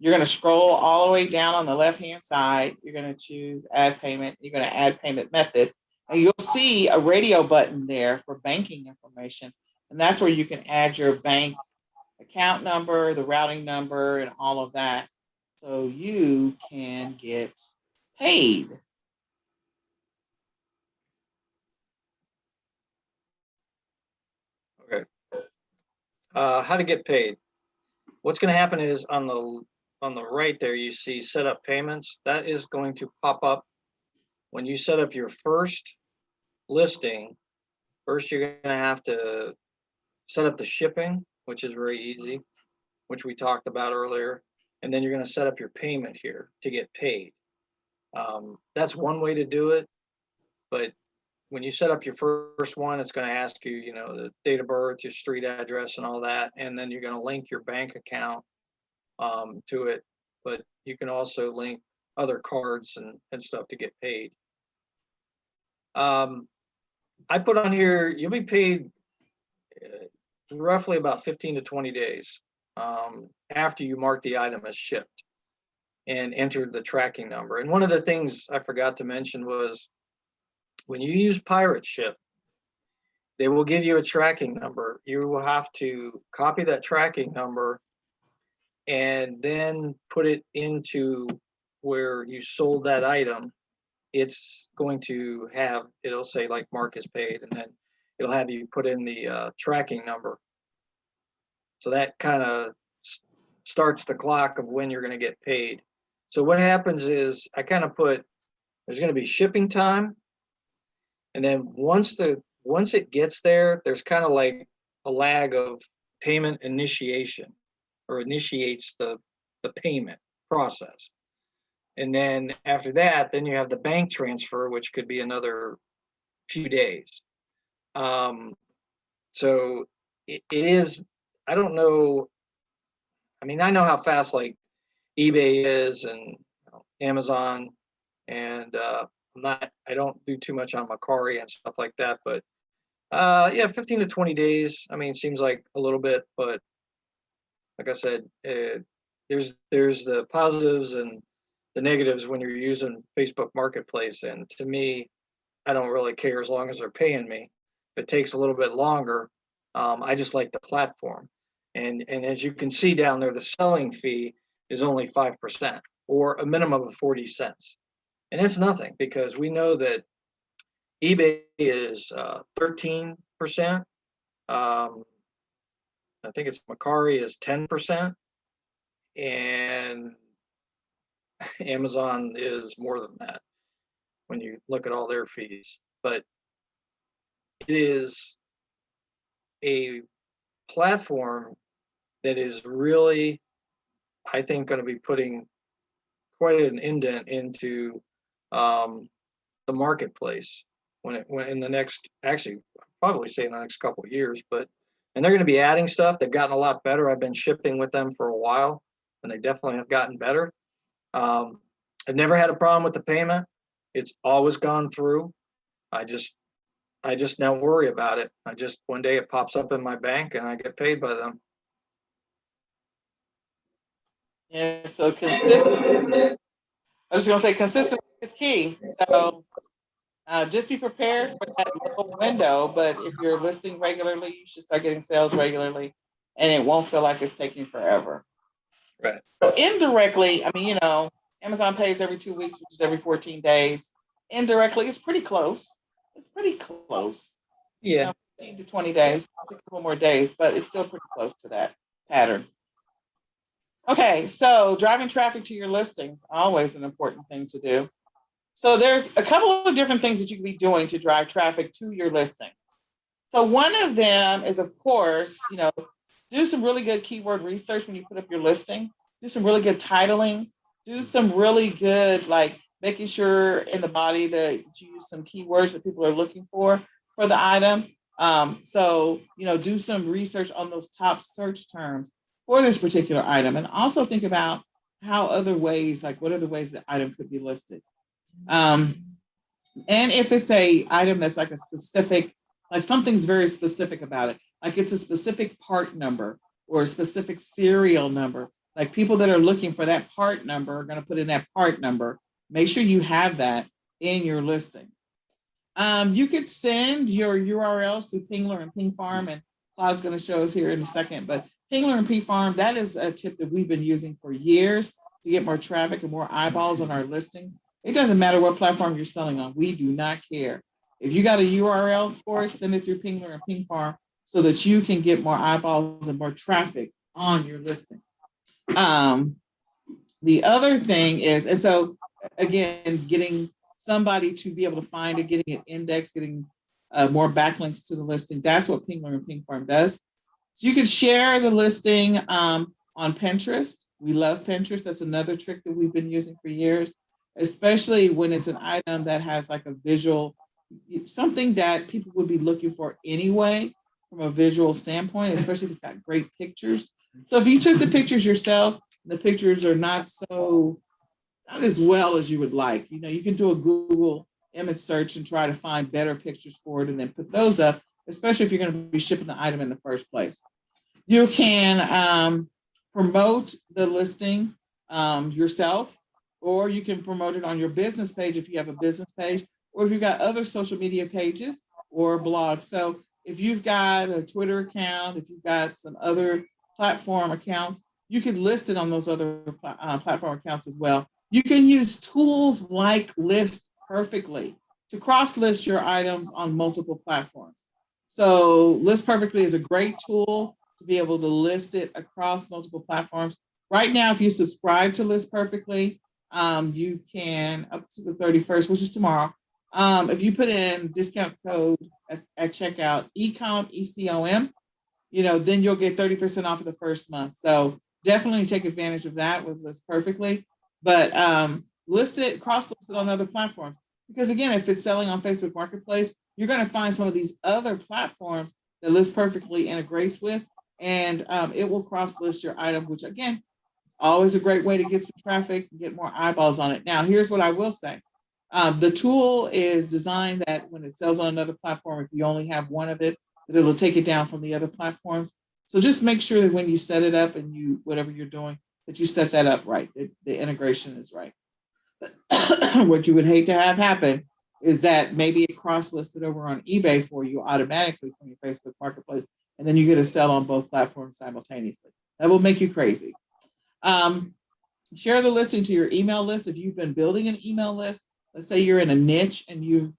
Speaker 1: You're going to scroll all the way down on the left-hand side. You're going to choose Add Payment. You're going to add payment method. And you'll see a radio button there for banking information. And that's where you can add your bank account number, the routing number, and all of that, so you can get paid.
Speaker 2: how to get paid. What's going to happen is on the right there, you see set up payments. That is going to pop up when you set up your first listing. First, you're going to have to set up the shipping, which is very easy, which we talked about earlier. And then you're going to set up your payment here to get paid. That's one way to do it. But when you set up your first one, it's going to ask you, the date of birth, your street address, and all that. And then you're going to link your bank account to it. But you can also link other cards and stuff to get paid. I put on here, you'll be paid roughly about 15 to 20 days after you mark the item as shipped and enter the tracking number. And one of the things I forgot to mention was when you use Pirate Ship, they will give you a tracking number. You will have to copy that tracking number and then put it into where you sold that item. It's going to have, it'll say like mark is paid, and then it'll have you put in the tracking number. So that kind of starts the clock of when you're going to get paid. So what happens is I kind of put, there's going to be shipping time. And then once it gets there, there's kind of like a lag of payment initiation, or initiates the payment process. And then after that, then you have the bank transfer, which could be another few days. So it is, I don't know. I mean, I know how fast like eBay is and Amazon, and I don't do too much on Macari and stuff like that, but yeah, 15 to 20 days. I mean, it seems like a little bit, but like I said, there's the positives and the negatives when you're using Facebook Marketplace. And to me, I don't really care as long as they're paying me. If it takes a little bit longer, I just like the platform. And as you can see down there, the selling fee is only 5% or a minimum of 40 cents. And that's nothing, because we know that eBay is 13%. I think it's Macari is 10%, and Amazon is more than that when you look at all their fees. But it is a platform that is really, I think, going to be putting quite an indent into the marketplace when in the next, actually, probably say in the next couple of years. And they're going to be adding stuff. They've gotten a lot better. I've been shipping with them for a while, and they definitely have gotten better. I've never had a problem with the payment. It's always gone through. I just don't worry about it. One day it pops up in my bank and I get paid by them.
Speaker 1: Yeah, so consistent. I was going to say consistency is key. So just be prepared for that little window. But if you're listing regularly, you should start getting sales regularly, and it won't feel like it's taking forever.
Speaker 2: Right.
Speaker 1: So indirectly, I mean, Amazon pays every 2 weeks, which is every 14 days. Indirectly, it's pretty close. It's pretty close.
Speaker 2: Yeah.
Speaker 1: 15 to 20 days. It's a couple more days, but it's still pretty close to that pattern. Okay, so driving traffic to your listings, always an important thing to do. So there's a couple of different things that you can be doing to drive traffic to your listings. So one of them is, of course, do some really good keyword research when you put up your listing. Do some really good titling. Do some really good, like making sure in the body that you use some keywords that people are looking for the item. So, do some research on those top search terms for this particular item. And also think about how other ways, like what are the ways the item could be listed. And if it's a item that's like a specific, like something's very specific about it, like it's a specific part number or a specific serial number, like people that are looking for that part number are going to put in that part number. Make sure you have that in your listing. You could send your URLs through Pingler and Ping Farm, and Cloud's going to show us here in a second, but Pingler and Ping Farm, that is a tip that we've been using for years to get more traffic and more eyeballs on our listings. It doesn't matter what platform you're selling on. We do not care. If you got a URL for it, send it through Pingler and Ping Farm. so that you can get more eyeballs and more traffic on your listing. The other thing is, and so again, getting somebody to be able to find it, getting it indexed, getting more backlinks to the listing. That's what Pingler and Ping Farm does. So you can share the listing on Pinterest. We love Pinterest. That's another trick that we've been using for years, especially when it's an item that has like a visual, something that people would be looking for anyway from a visual standpoint, especially if it's got great pictures. So if you took the pictures yourself, the pictures are not as well as you would like. You can do a Google image search and try to find better pictures for it and then put those up, especially if you're going to be shipping the item in the first place. You can promote the listing yourself, or you can promote it on your business page if you have a business page, or if you've got other social media pages or blogs. So if you've got a Twitter account, if you've got some other platform accounts, you could list it on those other platform accounts as well. You can use tools like List Perfectly to cross-list your items on multiple platforms. So List Perfectly is a great tool to be able to list it across multiple platforms. Right now, if you subscribe to List Perfectly, you can, up to the 31st, which is tomorrow, if you put in discount code at checkout, eCom, ECOM, then you'll get 30% off of the first month. So definitely take advantage of that with List Perfectly. But cross-list it on other platforms. Because again, if it's selling on Facebook Marketplace, you're going to find some of these other platforms that List Perfectly integrates with, and it will cross-list your item, which again, is always a great way to get some traffic and get more eyeballs on it. Now, here's what I will say. The tool is designed that when it sells on another platform, if you only have one of it, that it'll take it down from the other platforms. So just make sure that when you set it up and whatever you're doing, that you set that up right, that the integration is right. What you would hate to have happen is that maybe it cross-listed over on eBay for you automatically from your Facebook Marketplace, and then you get to sell on both platforms simultaneously. That will make you crazy. Share the listing to your email list. If you've been building an email list, let's say you're in a niche and you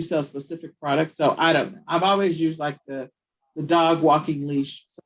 Speaker 1: sell specific products. So I don't know. I've always used like the dog walking leash. So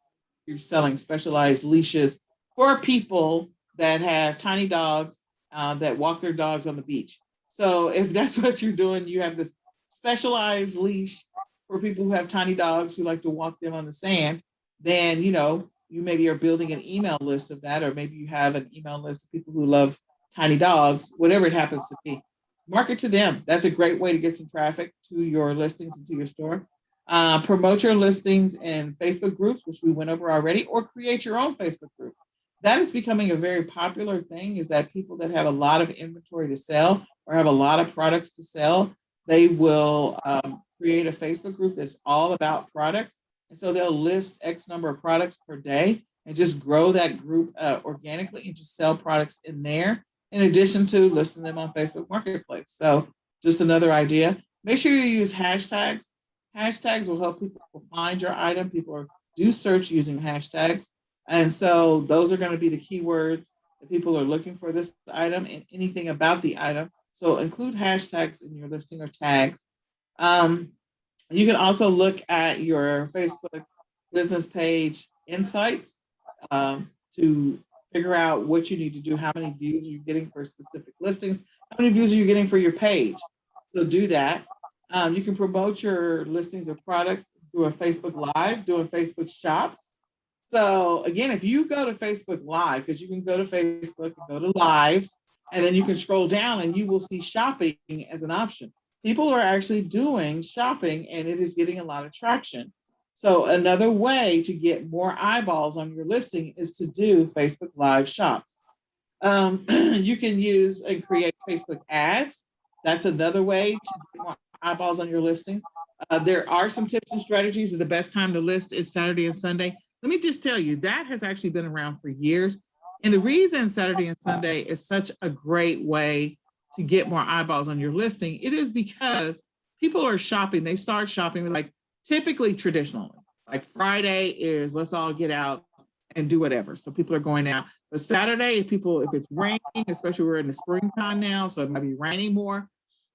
Speaker 1: you're selling specialized leashes for people that have tiny dogs that walk their dogs on the beach. So if that's what you're doing, you have this specialized leash for people who have tiny dogs who like to walk them on the sand, then, you maybe are building an email list of that, or maybe you have an email list of people who love tiny dogs, whatever it happens to be. Market to them. That's a great way to get some traffic to your listings and to your store. Promote your listings in Facebook groups, which we went over already, or create your own Facebook group. That is becoming a very popular thing, is that people that have a lot of inventory to sell or have a lot of products to sell, they will create a Facebook group that's all about products. And so they'll list X number of products per day and just grow that group organically and just sell products in there, in addition to listing them on Facebook Marketplace. So just another idea. Make sure you use hashtags. Hashtags will help people find your item. People do search using hashtags. And so those are going to be the keywords that people are looking for this item and anything about the item. So include hashtags in your listing or tags. You can also look at your Facebook business page insights to figure out what you need to do, how many views you're getting for specific listings, how many views are you getting for your page. So do that. You can promote your listings or products through a Facebook Live, doing Facebook Shops. So again, if you go to Facebook Live, because you can go to Facebook and go to Lives, and then you can scroll down and you will see shopping as an option. People are actually doing shopping and it is getting a lot of traction. So another way to get more eyeballs on your listing is to do Facebook Live Shops. You can use and create Facebook ads. That's another way to get more eyeballs on your listing. There are some tips and strategies. The best time to list is Saturday and Sunday. Let me just tell you, that has actually been around for years. And the reason Saturday and Sunday is such a great way to get more eyeballs on your listing, it is because people are shopping. They start shopping like typically traditionally. Like Friday is let's all get out and do whatever. So people are going out. But Saturday, if it's raining, especially we're in the springtime now, so it might be raining more,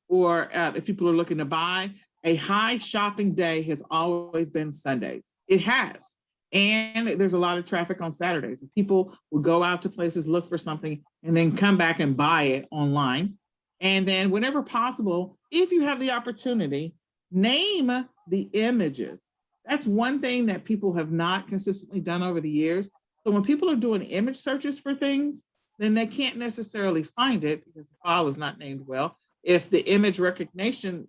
Speaker 1: or if people are looking to buy, a high shopping day has always been Sundays. It has. And there's a lot of traffic on Saturdays. People will go out to places, look for something, and then come back and buy it online. And then, whenever possible, if you have the opportunity, name the images. That's one thing that people have not consistently done over the years. So, when people are doing image searches for things, then they can't necessarily find it because the file is not named well. If the image recognition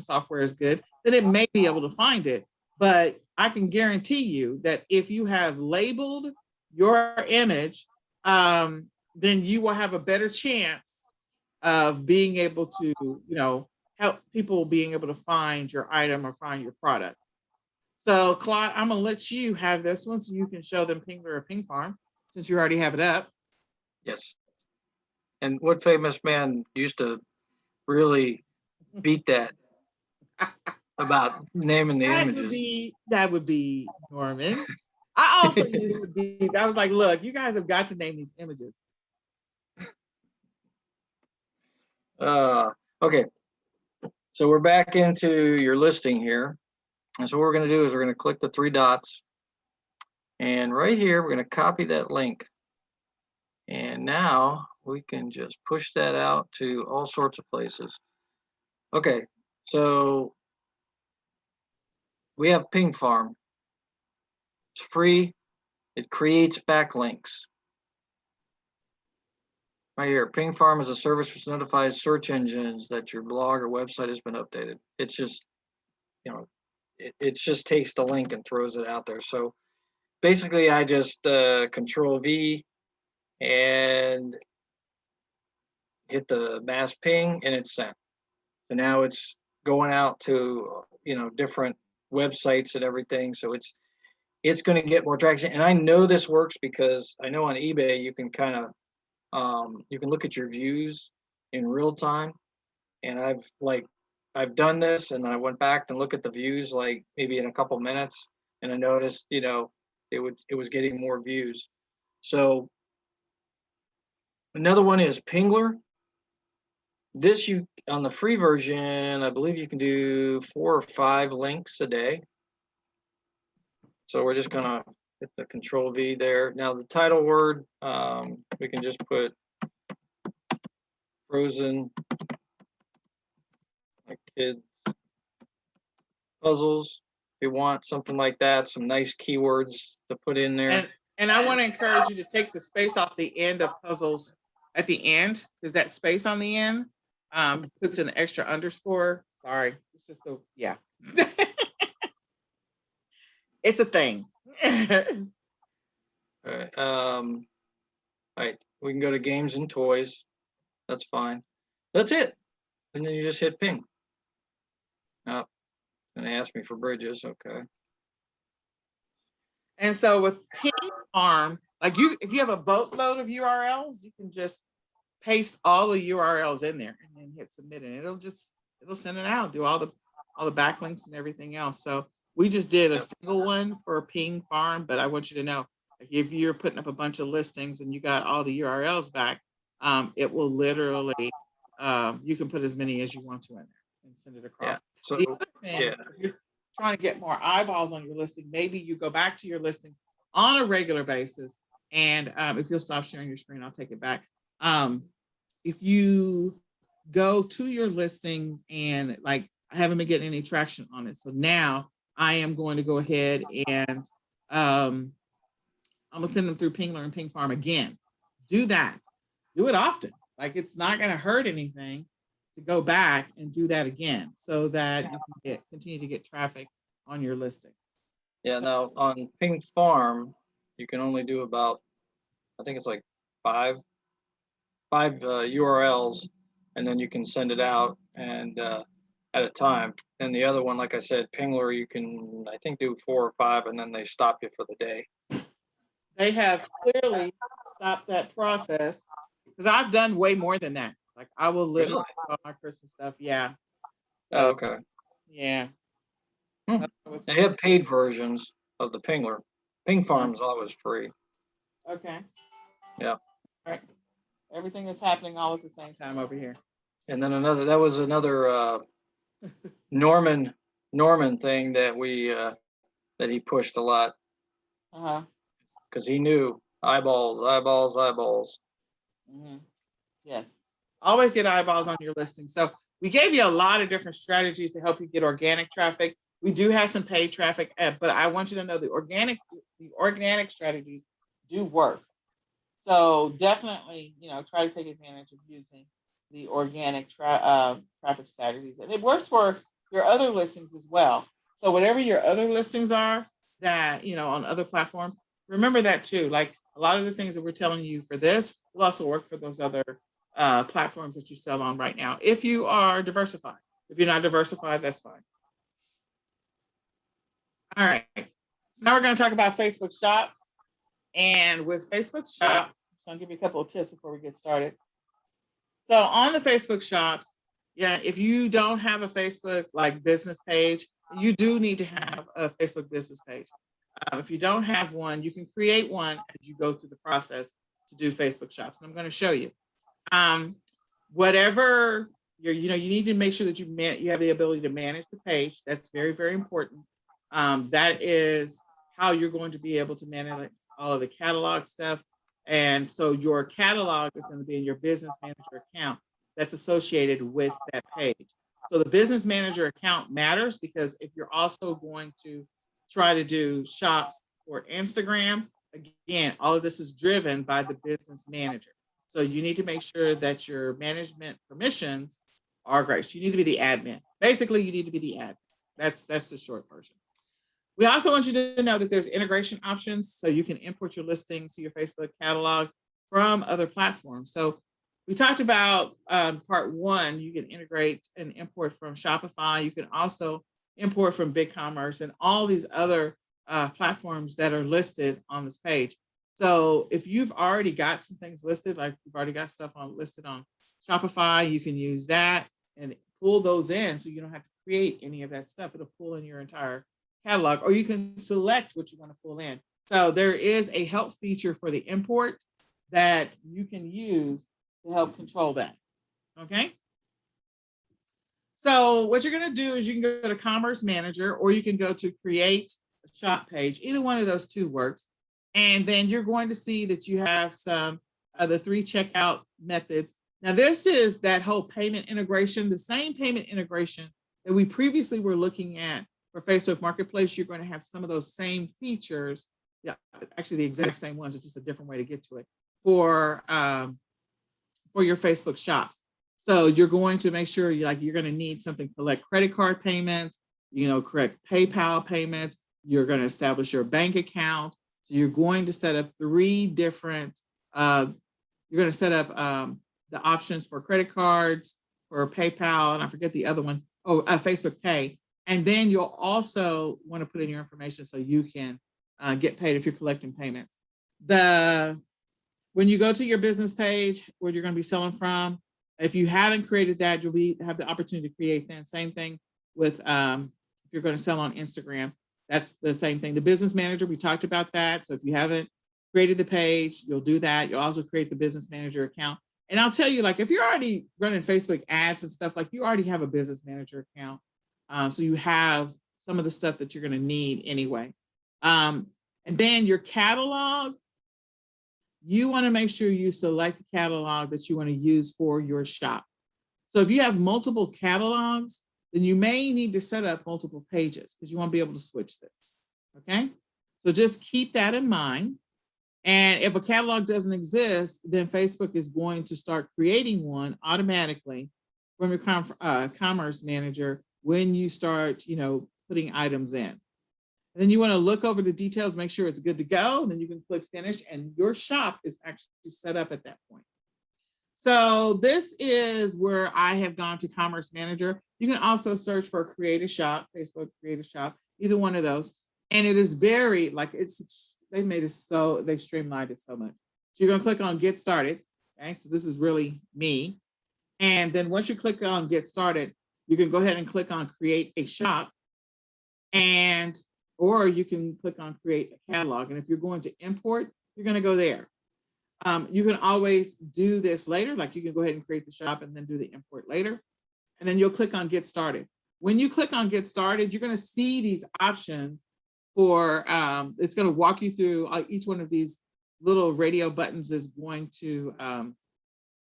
Speaker 1: software is good, then it may be able to find it. But I can guarantee you that if you have labeled your image, then you will have a better chance of being able to, help people being able to find your item or find your product. So, Claude, I'm gonna let you have this one so you can show them Pingler or Ping Farm since you already have it up.
Speaker 2: Yes. And what famous man used to really beat that about naming the images?
Speaker 1: That would be Norman. I also used to be, I was like, look, you guys have got to name these images.
Speaker 2: Okay. So we're back into your listing here. And so what we're going to do is we're going to click the three dots. And right here, we're going to copy that link. And now we can just push that out to all sorts of places. Okay, so we have Ping Farm. It's free. It creates backlinks. Right here, Ping Farm is a service which notifies search engines that your blog or website has been updated. It's just, it just takes the link and throws it out there. So basically, I just Control V and hit the mass ping, and it's sent. So now it's going out to different websites and everything. So it's going to get more traction. And I know this works because I know on eBay you can kind of you can look at your views in real time. And I've done this, and I went back and look at the views like maybe in a couple minutes, and I noticed it was getting more views. So another one is Pingler. This on the free version, I believe you can do 4 or 5 links a day. So we're just gonna hit the Control V there. Now the title word, we can just put frozen like kids puzzles. If you want something like that, some nice keywords to put in there.
Speaker 1: And I want to encourage you to take the space off the end of puzzles at the end, because that space on the end puts an extra underscore. Sorry, it's just yeah. It's a thing.
Speaker 2: All right. All right. We can go to games and toys. That's fine. That's it. And then you just hit ping. Oh, and they ask me for bridges. Okay.
Speaker 1: And so with Ping Farm, like if you have a boatload of URLs, you can just paste all the URLs in there and then hit submit, and it'll send it out, do all the backlinks and everything else. So we just did a single one for Ping Farm, but I want you to know, like, if you're putting up a bunch of listings and you got all the URLs back, it will literally, you can put as many as you want to in there and send it across.
Speaker 2: Yeah. So
Speaker 1: the other thing, if you're trying to get more eyeballs on your listing, maybe you go back to your listings on a regular basis. And if you'll stop sharing your screen, I'll take it back. If you go to your listings and like, I haven't been getting any traction on it. So now I am going to go ahead and I'm gonna send them through Pingler and Ping Farm again. Do that. Do it often. Like, it's not gonna hurt anything to go back and do that again so that you can continue to get traffic on your listings.
Speaker 2: Yeah, now on Ping Farm, you can only do about, I think it's like five URLs, and then you can send it out and at a time. And the other one, like I said, Pingler, you can, I think, do 4 or 5, and then they stop you for the day.
Speaker 1: They have clearly stopped that process, because I've done way more than that. Like, I will literally all my Christmas stuff. Yeah.
Speaker 2: So, okay.
Speaker 1: Yeah.
Speaker 2: They have paid versions of the Pingler. Ping Farm is always free.
Speaker 1: Okay.
Speaker 2: Yeah.
Speaker 1: All right. Everything is happening all at the same time over here.
Speaker 2: And then that was another Norman thing that that he pushed a lot
Speaker 1: Uh-huh.
Speaker 2: because he knew eyeballs.
Speaker 1: Hmm. Yes. Always get eyeballs on your listing. So we gave you a lot of different strategies to help you get organic traffic. We do have some paid traffic, but I want you to know the organic strategies do work. So definitely, try to take advantage of using the organic traffic strategies, and it works for your other listings as well. So whatever your other listings are that on other platforms, remember that too. Like a lot of the things that we're telling you for this will also work for those other platforms that you sell on right now. If you are diversified, if you're not diversified, that's fine. All right. So now we're going to talk about Facebook Shops. And with Facebook Shops, so I'll give you a couple of tips before we get started. So on the Facebook Shops, yeah, if you don't have a Facebook like business page, you do need to have a Facebook business page. If you don't have one, you can create one as you go through the process to do Facebook Shops. And I'm going to show you. Whatever you need to make sure that you have the ability to manage the page. That's very, very important. That is how you're going to be able to manage all of the catalog stuff. And so your catalog is going to be in your business manager account that's associated with that page. So the business manager account matters because if you're also going to try to do shops for Instagram, again, all of this is driven by the business manager. So you need to make sure that your management permissions are great. So you need to be the admin. Basically, you need to be the admin. That's the short version. We also want you to know that there's integration options, so you can import your listings to your Facebook catalog from other platforms. So we talked about part one, you can integrate and import from Shopify. You can also import from BigCommerce and all these other platforms that are listed on this page. So if you've already got some things listed, like you've already got stuff listed on Shopify, you can use that and pull those in so you don't have to create any of that stuff. It'll pull in your entire catalog, or you can select what you want to pull in. So there is a help feature for the import that you can use to help control that. Okay. So what you're going to do is you can go to Commerce Manager, or you can go to Create a Shop Page. Either one of those two works. And then you're going to see that you have some of the 3 checkout methods. Now, this is that whole payment integration, the same payment integration that we previously were looking at for Facebook Marketplace. You're going to have some of those same features, yeah, actually the exact same ones, it's just a different way to get to it for your Facebook shops. So you're going to make sure you're going to need something to collect credit card payments, correct PayPal payments. You're going to establish your bank account. So you're going to set up 3 different, you're going to set up the options for credit cards, for PayPal, and I forget the other one. Facebook Pay. And then you'll also want to put in your information so you can get paid if you're collecting payments. When you go to your business page where you're going to be selling from, if you haven't created that, you'll have the opportunity to create that. Same thing with if you're going to sell on Instagram, that's the same thing. The business manager, we talked about that. So if you haven't created the page, you'll do that. You'll also create the business manager account. And I'll tell you, if you're already running Facebook ads and stuff, you already have a business manager account. So you have some of the stuff that you're going to need anyway. And then your catalog, you want to make sure you select the catalog that you want to use for your shop. So if you have multiple catalogs, then you may need to set up multiple pages because you won't be able to switch this. Okay. So just keep that in mind. And if a catalog doesn't exist, then Facebook is going to start creating one automatically from your commerce manager when you start, putting items in. And then you want to look over the details, make sure it's good to go. And then you can click finish and your shop is actually set up at that point. So this is where I have gone to Commerce Manager. You can also search for Create a Shop, Facebook Create a Shop, either one of those. And it is very they've streamlined it so much. So you're going to click on Get Started. Okay, so this is really me. And then once you click on Get Started, you can go ahead and click on Create a Shop, or you can click on Create a Catalog. And if you're going to import, you're going to go there. You can always do this later, you can go ahead and create the shop and then do the import later. And then you'll click on Get Started. When you click on get started, you're going to see these options for, it's going to walk you through each one of these little radio buttons is going to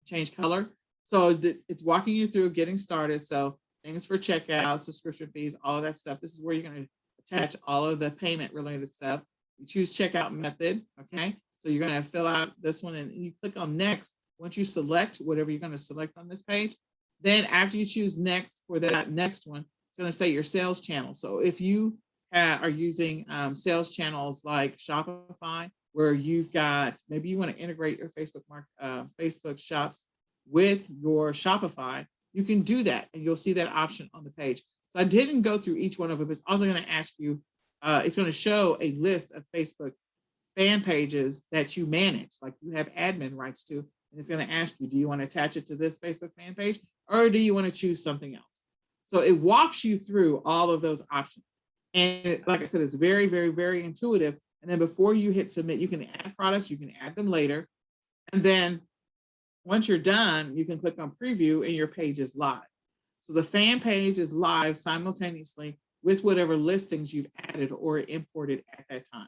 Speaker 1: change color. So it's walking you through getting started. So things for checkout, subscription fees, all of that stuff. This is where you're going to attach all of the payment related stuff. You choose checkout method. Okay. So you're going to fill out this one and you click on next. Once you select whatever you're going to select on this page, then after you choose next for that next one, it's going to say your sales channel. So if you are using sales channels like Shopify, where you've got, maybe you want to integrate your Facebook shops with your Shopify, you can do that and you'll see that option on the page. So I didn't go through each one of them. It's also going to ask you, it's going to show a list of Facebook fan pages that you manage, like you have admin rights to, and it's going to ask you, do you want to attach it to this Facebook fan page or do you want to choose something else? So it walks you through all of those options. And like I said, it's very, very, very intuitive. And then before you hit submit, you can add products, you can add them later. And then once you're done, you can click on preview and your page is live. So the fan page is live simultaneously with whatever listings you've added or imported at that time.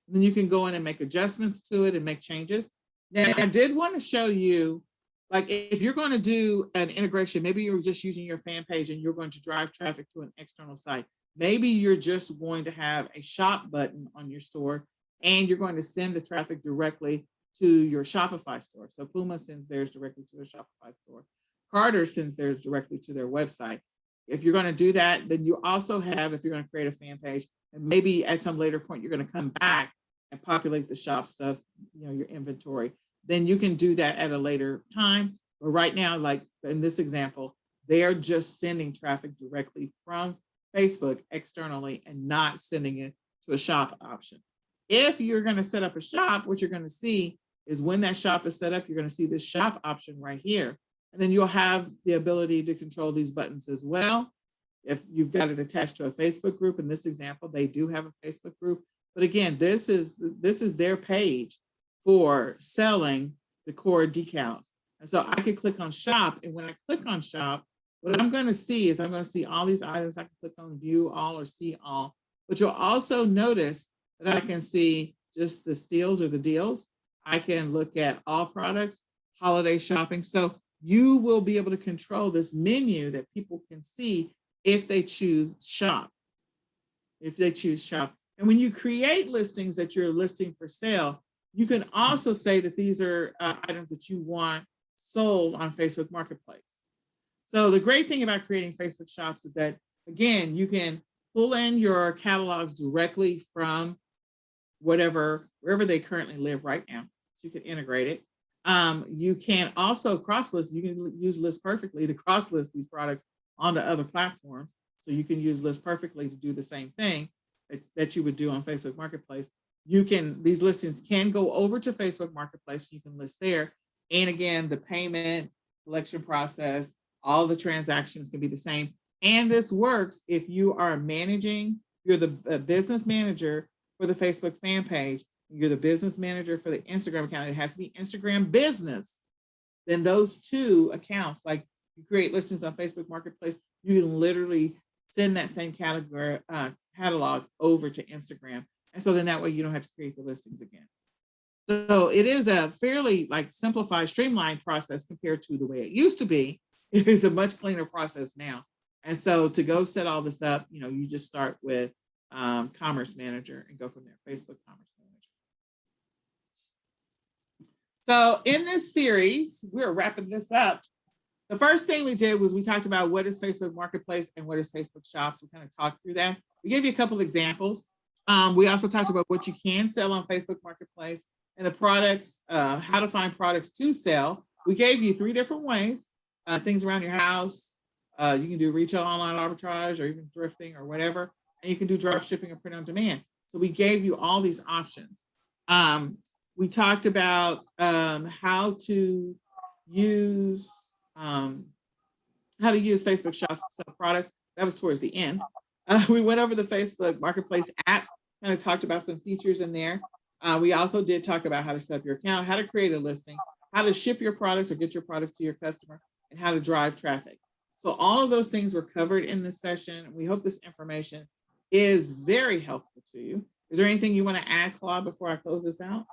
Speaker 1: And then you can go in and make adjustments to it and make changes. Now, I did want to show you, like if you're going to do an integration, maybe you're just using your fan page and you're going to drive traffic to an external site. Maybe you're just going to have a shop button on your store and you're going to send the traffic directly to your Shopify store. So Puma sends theirs directly to their Shopify store. Carter sends theirs directly to their website. If you're going to do that, then you also have, if you're going to create a fan page, and maybe at some later point, you're going to come back and populate the shop stuff, you know, your inventory, then you can do that at a later time. But right now, like in this example, they are just sending traffic directly from Facebook externally and not sending it to a shop option. If you're going to set up a shop, what you're going to see is when that shop is set up, you're going to see this shop option right here. And then you'll have the ability to control these buttons as well. If you've got it attached to a Facebook group, in this example, they do have a Facebook group. But again, this is their page for selling the core decals. And so I could click on shop. And when I click on shop, what I'm going to see is I'm going to see all these items. I can click on view all or see all. But you'll also notice that I can see just the steals or the deals. I can look at all products, holiday shopping. So you will be able to control this menu that people can see if they choose shop. If they choose shop. And when you create listings that you're listing for sale, you can also say that these are items that you want sold on Facebook Marketplace. So the great thing about creating Facebook shops is that, again, you can pull in your catalogs directly from wherever they currently live right now. So you can integrate it. You can also cross-list. You can use List Perfectly to cross-list these products onto other platforms. So you can use List Perfectly to do the same thing that you would do on Facebook Marketplace. These listings can go over to Facebook Marketplace. You can list there. And again, the payment collection process, all the transactions can be the same. And this works if you are you're the business manager for the Facebook fan page, you're the business manager for the Instagram account. It has to be Instagram business. Then those two accounts, like you create listings on Facebook Marketplace, you can literally send that same catalog over to Instagram. And so then that way you don't have to create the listings again. So it is a fairly simplified, streamlined process compared to the way it used to be. It is a much cleaner process now. And so to go set all this up, you just start with Commerce Manager and go from there, Facebook Commerce Manager. So in this series, we're wrapping this up. The first thing we did was we talked about what is Facebook Marketplace and what is Facebook Shops. We kind of talked through that. We gave you a couple of examples. We also talked about what you can sell on Facebook Marketplace and the products, how to find products to sell. We gave you 3 different ways, things around your house. You can do retail online arbitrage or even thrifting or whatever. And you can do drop shipping or print on demand. So we gave you all these options. We talked about how to use Facebook Shops to sell products. That was towards the end. We went over the Facebook Marketplace app, kind of talked about some features in there. We also did talk about how to set up your account, how to create a listing, how to ship your products or get your products to your customer, and how to drive traffic. So all of those things were covered in this session. We hope this information is very helpful to you. Is there anything you want to add, Claude, before I close this out?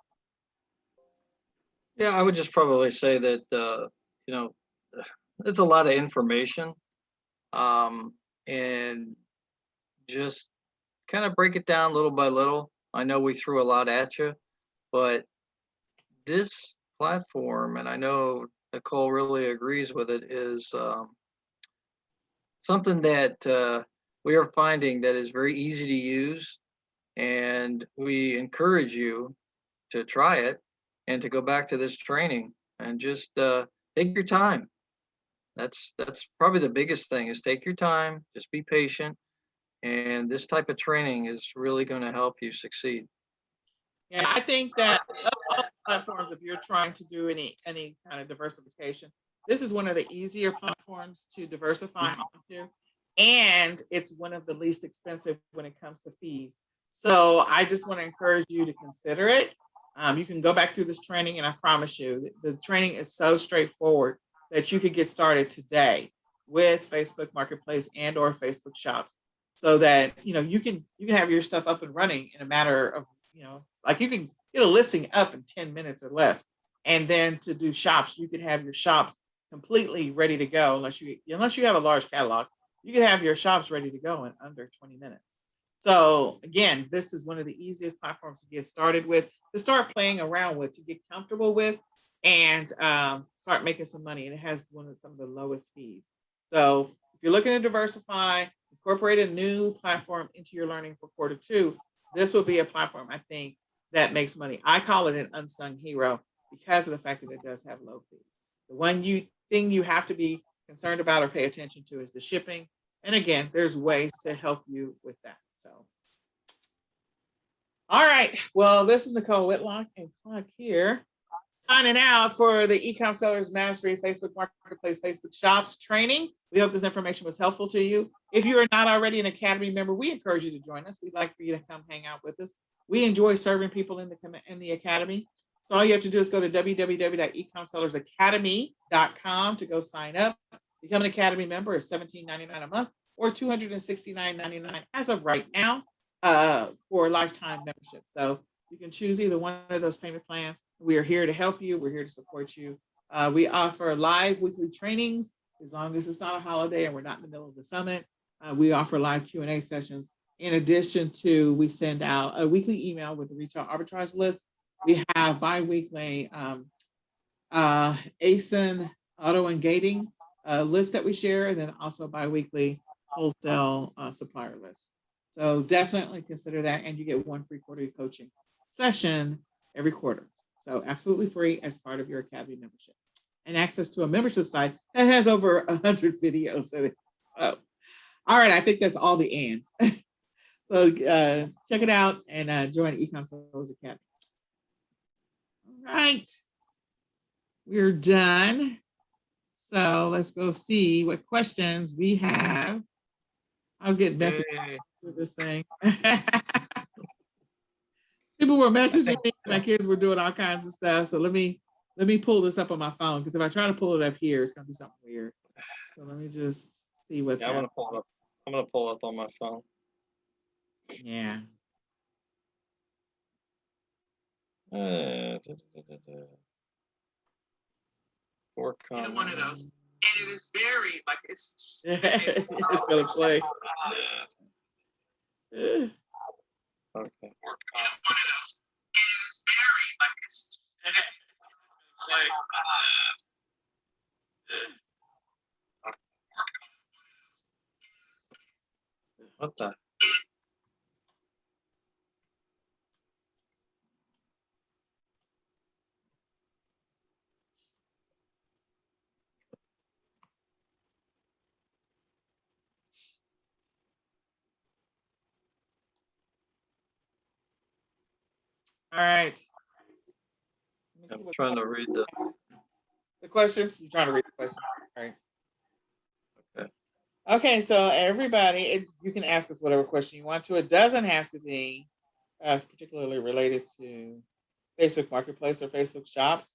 Speaker 2: Yeah, I would just probably say that, you know, it's a lot of information, and just kind of break it down little by little. I know we threw a lot at you, but this platform, and I know Nicole really agrees with it, is something that we are finding that is very easy to use, and we encourage you to try it and to go back to this training and just take your time. That's probably the biggest thing is take your time, just be patient, and this type of training is really going to help you succeed.
Speaker 1: Yeah, I think that of all platforms, if you're trying to do any kind of diversification, this is one of the easier platforms to diversify onto, and it's one of the least expensive when it comes to fees. So I just want to encourage you to consider it. You can go back through this training, and I promise you, the training is so straightforward that you could get started today with Facebook Marketplace and or Facebook Shops, so that you can have your stuff up and running in a matter of like you can get a listing up in 10 minutes or less. And then to do shops, you could have your shops completely ready to go unless you have a large catalog. You can have your shops ready to go in under 20 minutes. So again, this is one of the easiest platforms to get started with, to start playing around with, to get comfortable with, and start making some money. And it has some of the lowest fees. So if you're looking to diversify, incorporate a new platform into your learning for quarter 2, this will be a platform, I think, that makes money. I call it an unsung hero because of the fact that it does have low fees. The one thing you have to be concerned about or pay attention to is the shipping. And again, there's ways to help you with that. So, all right. Well, this is Nicole Whitlock and Clark here, signing out for the eCom Sellers Mastery Facebook Marketplace Facebook Shops training. We hope this information was helpful to you. If you are not already an Academy member, we encourage you to join us. We'd like for you to come hang out with us. We enjoy serving people in the Academy. So all you have to do is go to www.ecomsellersacademy.com to go sign up. Become an Academy member is $17.99 a month or $269.99 as of right now for a lifetime membership. So you can choose either one of those payment plans. We are here to help you. We're here to support you. We offer live weekly trainings as long as it's not a holiday and we're not in the middle of the summit. We offer live Q&A sessions. In addition to, we send out a weekly email with the retail arbitrage list. We have bi-weekly ASIN auto and gating list that we share, and then also bi-weekly wholesale supplier list. So definitely consider that, and you get one free quarterly coaching session every quarter. So absolutely free as part of your Academy membership, and access to a membership site that has over 100 videos in it. So, all right, I think that's all the ands. So check it out and join eCom Sellers Academy. All right, we're done. So let's go see what questions we have. I was getting messages with this thing. People were messaging me. My kids were doing all kinds of stuff. So let me pull this up on my phone, because if I try to pull it up here, it's gonna be something weird. So let me just see what's happening.
Speaker 2: I'm gonna pull it up on my phone.
Speaker 1: Yeah.
Speaker 2: Either
Speaker 1: one of those. And it is very like it's gonna play.
Speaker 2: Okay.
Speaker 1: One of those. And it is very like it's play.
Speaker 2: What the?
Speaker 1: All right.
Speaker 2: I'm trying to read
Speaker 1: the questions. You're trying to read the questions. All right.
Speaker 2: Okay.
Speaker 1: Okay, so everybody, you can ask us whatever question you want to. It doesn't have to be particularly related to Facebook Marketplace or Facebook Shops.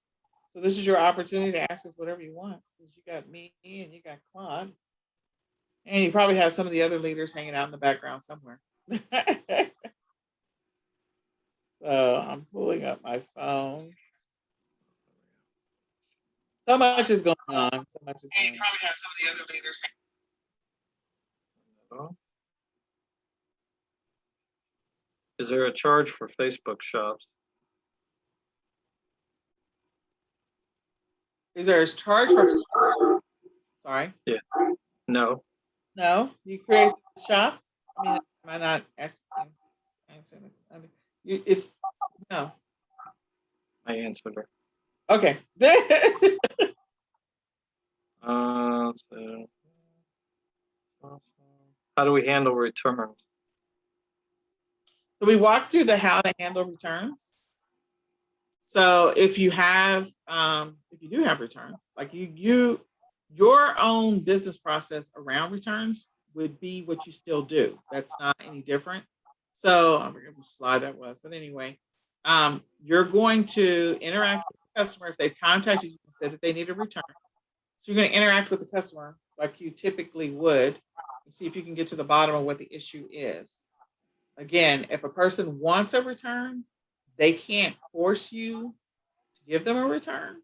Speaker 1: So this is your opportunity to ask us whatever you want, because you got me and you got Claude. And you probably have some of the other leaders hanging out in the background somewhere. So I'm pulling up my phone. So much is going on. So much is going on. You probably have some of the other leaders.
Speaker 2: Is there a charge for Facebook shops?
Speaker 1: Is there a charge for? Sorry.
Speaker 2: Yeah. No.
Speaker 1: No. You create the shop. I mean, am I not asking? Answering? I mean, it's no.
Speaker 2: I answered her.
Speaker 1: Okay.
Speaker 2: So, how do we handle returns?
Speaker 1: So we walk through the how to handle returns. So if you have, if you do have returns, like your own business process around returns would be what you still do. That's not any different. So I forget which slide that was, but anyway, you're going to interact with the customer if they've contacted you and said that they need a return. So you're going to interact with the customer like you typically would and see if you can get to the bottom of what the issue is. Again, if a person wants a return, they can't force you to give them a return.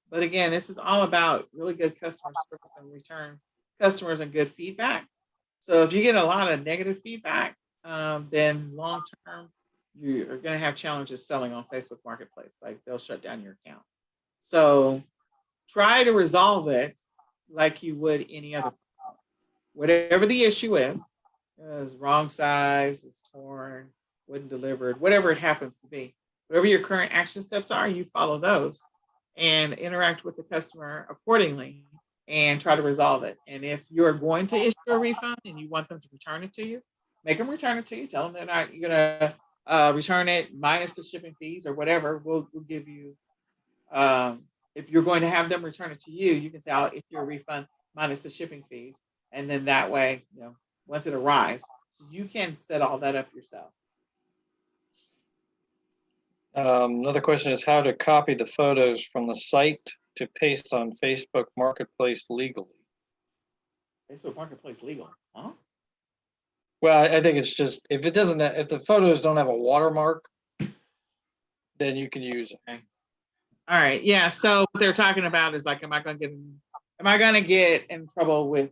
Speaker 1: But again, this is all about really good customer service and return customers and good feedback. So if you get a lot of negative feedback, then long term, you are going to have challenges selling on Facebook Marketplace. Like they'll shut down your account. So try to resolve it like you would any other problem. Whatever the issue is wrong size, it's torn, wasn't delivered, whatever it happens to be. Whatever your current action steps are, you follow those and interact with the customer accordingly and try to resolve it. And if you're going to issue a refund and you want them to return it to you, make them return it to you. Tell them they're not going to return it minus the shipping fees or whatever. We'll give you, if you're going to have them return it to you, you can say, I'll issue a refund minus the shipping fees. And then that way, once it arrives, so you can set all that up yourself.
Speaker 2: Another question is how to copy the photos from the site to paste on Facebook Marketplace legally.
Speaker 1: Facebook Marketplace legal, huh?
Speaker 2: Well, I think it's just if the photos don't have a watermark, then you can use it.
Speaker 1: Okay. All right, yeah. So what they're talking about is like, am I going to get in trouble with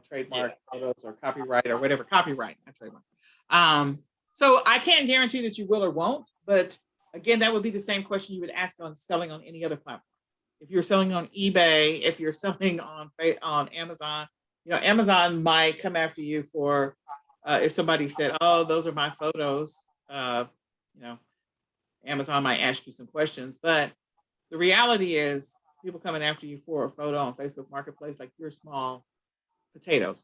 Speaker 1: trademark photos or copyright or whatever, copyright, not trademark. So I can't guarantee that you will or won't, but again, that would be the same question you would ask on selling on any other platform. If you're selling on eBay, if you're selling on Amazon, Amazon might come after you for if somebody said, "Oh, those are my photos." Amazon might ask you some questions, but the reality is people coming after you for a photo on Facebook Marketplace, like you're small potatoes.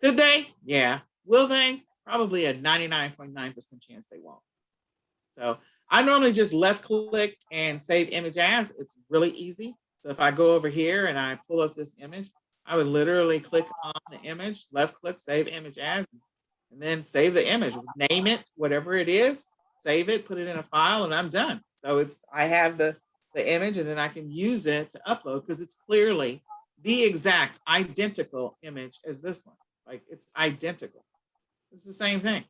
Speaker 1: Could they? Yeah. Will they? Probably a 99.9% chance they won't. So I normally just left click and save image as. It's really easy. So if I go over here and I pull up this image, I would literally click on the image, left click, save image as, and then save the image, name it, whatever it is, save it, put it in a file, and I'm done. So I have the image and then I can use it to upload because it's clearly the exact identical image as this one. Like it's identical. It's the same thing.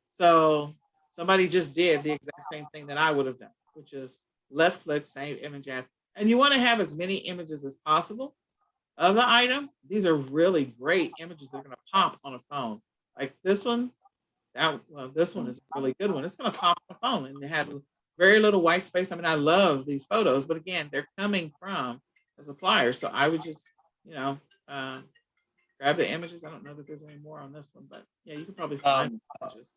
Speaker 1: So somebody just did the exact same thing that I would have done, which is left click, save image as. And you want to have as many images as possible of the item. These are really great images that are going to pop on a phone. Like this one, this one is a really good one. It's going to pop on a phone and it has very little white space. I mean, I love these photos, but again, they're coming from a supplier. So I would just, grab the images. I don't know that there's any more on this one, but yeah, you could probably find images.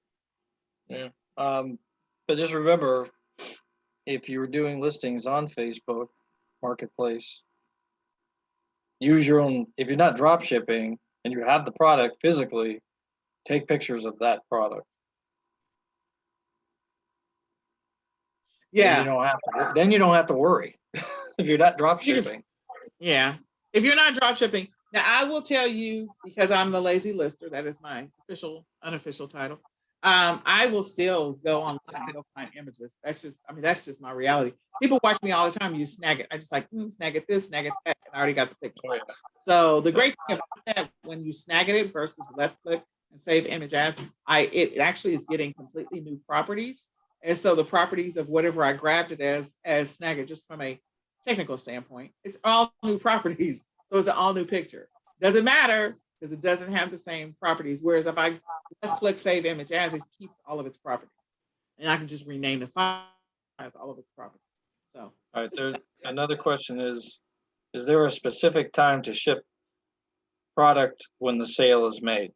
Speaker 2: Yeah. But just remember, if you're doing listings on Facebook Marketplace, use your own. If you're not drop shipping and you have the product physically, take pictures of that product.
Speaker 1: Yeah.
Speaker 2: Then you don't have to worry if you're not drop shipping.
Speaker 1: Yeah. If you're not drop shipping, now I will tell you, because I'm the lazy lister, that is my unofficial title. I will still go online and go find images. That's just, I mean, that's just my reality. People watch me all the time. You snag it. I just like snag it this, snag it that, and I already got the picture.
Speaker 2: Oh, yeah.
Speaker 1: So the great thing about that, when you snag it versus left click and save image as, it actually is getting completely new properties. And so the properties of whatever I grabbed it as snag it, just from a technical standpoint, it's all new properties. So it's an all new picture. Doesn't matter because it doesn't have the same properties. Whereas if I left click save image as, it keeps all of its properties. And I can just rename the file as all of its properties. So
Speaker 2: All right, there's another question is there a specific time to ship product when the sale is made?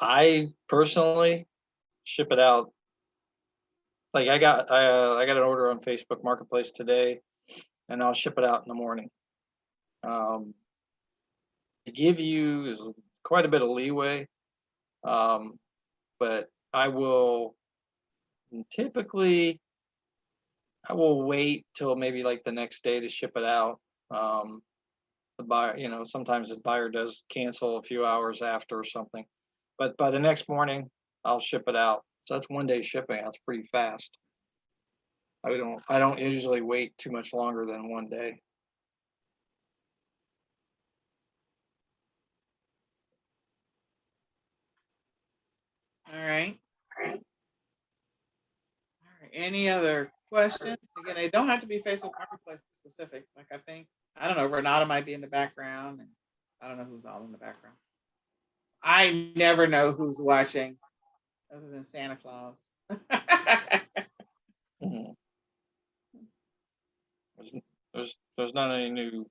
Speaker 2: I personally ship it out. Like I got an order on Facebook Marketplace today, and I'll ship it out in the morning. I give you quite a bit of leeway, but I will typically wait till maybe like the next day to ship it out. The buyer, sometimes the buyer does cancel a few hours after or something, but by the next morning I'll ship it out. So that's 1 day shipping. That's pretty fast. I don't usually wait too much longer than 1 day.
Speaker 1: all right. Any other questions? Again, they don't have to be Facebook Marketplace specific. Like I don't know, Renata might be in the background, and I don't know who's all in the background. I never know who's watching other than Santa Claus.
Speaker 2: Mhm. There's not any new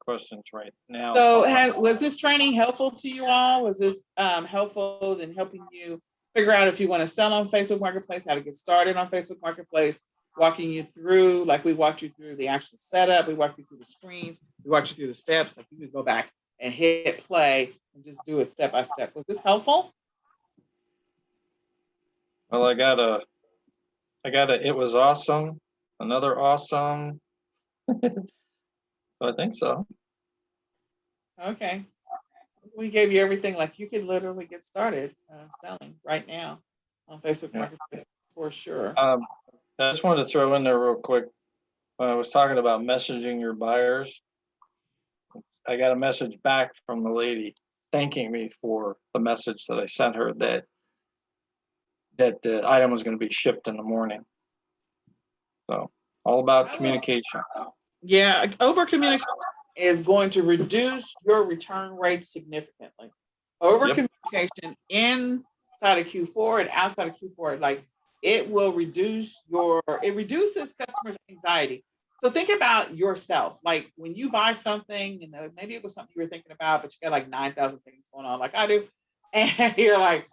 Speaker 2: questions right now.
Speaker 1: So was this training helpful to you all? Was this helpful in helping you figure out if you want to sell on Facebook Marketplace, how to get started on Facebook Marketplace, walking you through, like we walked you through the actual setup, we walked you through the screens, we walked you through the steps, like you could go back and hit play and just do it step by step. Was this helpful?
Speaker 2: Well, I got a it was awesome, another awesome. So I think so.
Speaker 1: Okay. We gave you everything, like you could literally get started selling right now on Facebook Marketplace for sure.
Speaker 2: I just wanted to throw in there real quick. When I was talking about messaging your buyers, I got a message back from the lady thanking me for the message that I sent her that the item was going to be shipped in the morning. So all about communication.
Speaker 1: Yeah, over communication is going to reduce your return rate significantly. Over communication inside of Q4 and outside of Q4, like it reduces customers' anxiety. So think about yourself. Like when you buy something, and maybe it was something you were thinking about, but you got like 9,000 things going on, like I do. And you're like,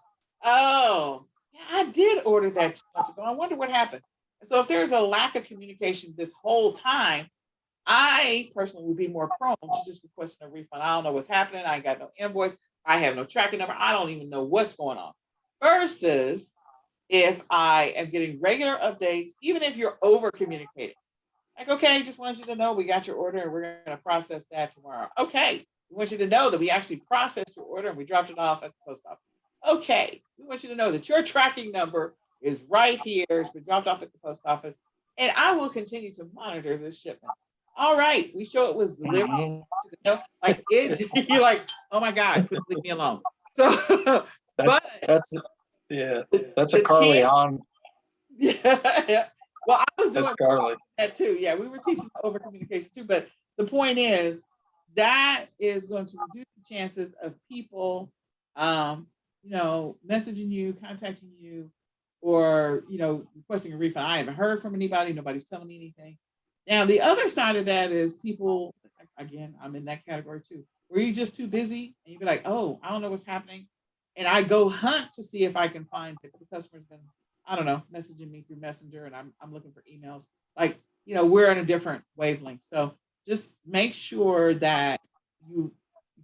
Speaker 1: oh, yeah, I did order that 2 months ago. I wonder what happened. So if there's a lack of communication this whole time, I personally would be more prone to just requesting a refund. I don't know what's happening. I ain't got no invoice. I have no tracking number. I don't even know what's going on. Versus if I am getting regular updates, even if you're over communicating. Like, okay, just wanted you to know we got your order and we're going to process that tomorrow. Okay. We want you to know that we actually processed your order and we dropped it off at the post office. Okay. We want you to know that your tracking number is right here. It's been dropped off at the post office. And I will continue to monitor this shipment. All right. We show it was delivered. Mm-hmm. Like it, you're like, oh my God, please leave me alone. So
Speaker 2: that's a Carly on.
Speaker 1: Yeah. Well, I was doing
Speaker 2: Carly.
Speaker 1: That too. Yeah, we were teaching over communication too. But the point is that is going to reduce the chances of people, messaging you, contacting you, or requesting a refund. I haven't heard from anybody. Nobody's telling me anything. Now, the other side of that is people. Again, I'm in that category too. Where you're just too busy and you be like, oh, I don't know what's happening, and I go hunt to see if I can find the customer's been, I don't know, messaging me through Messenger, and I'm looking for emails. Like, we're in a different wavelength. So just make sure that you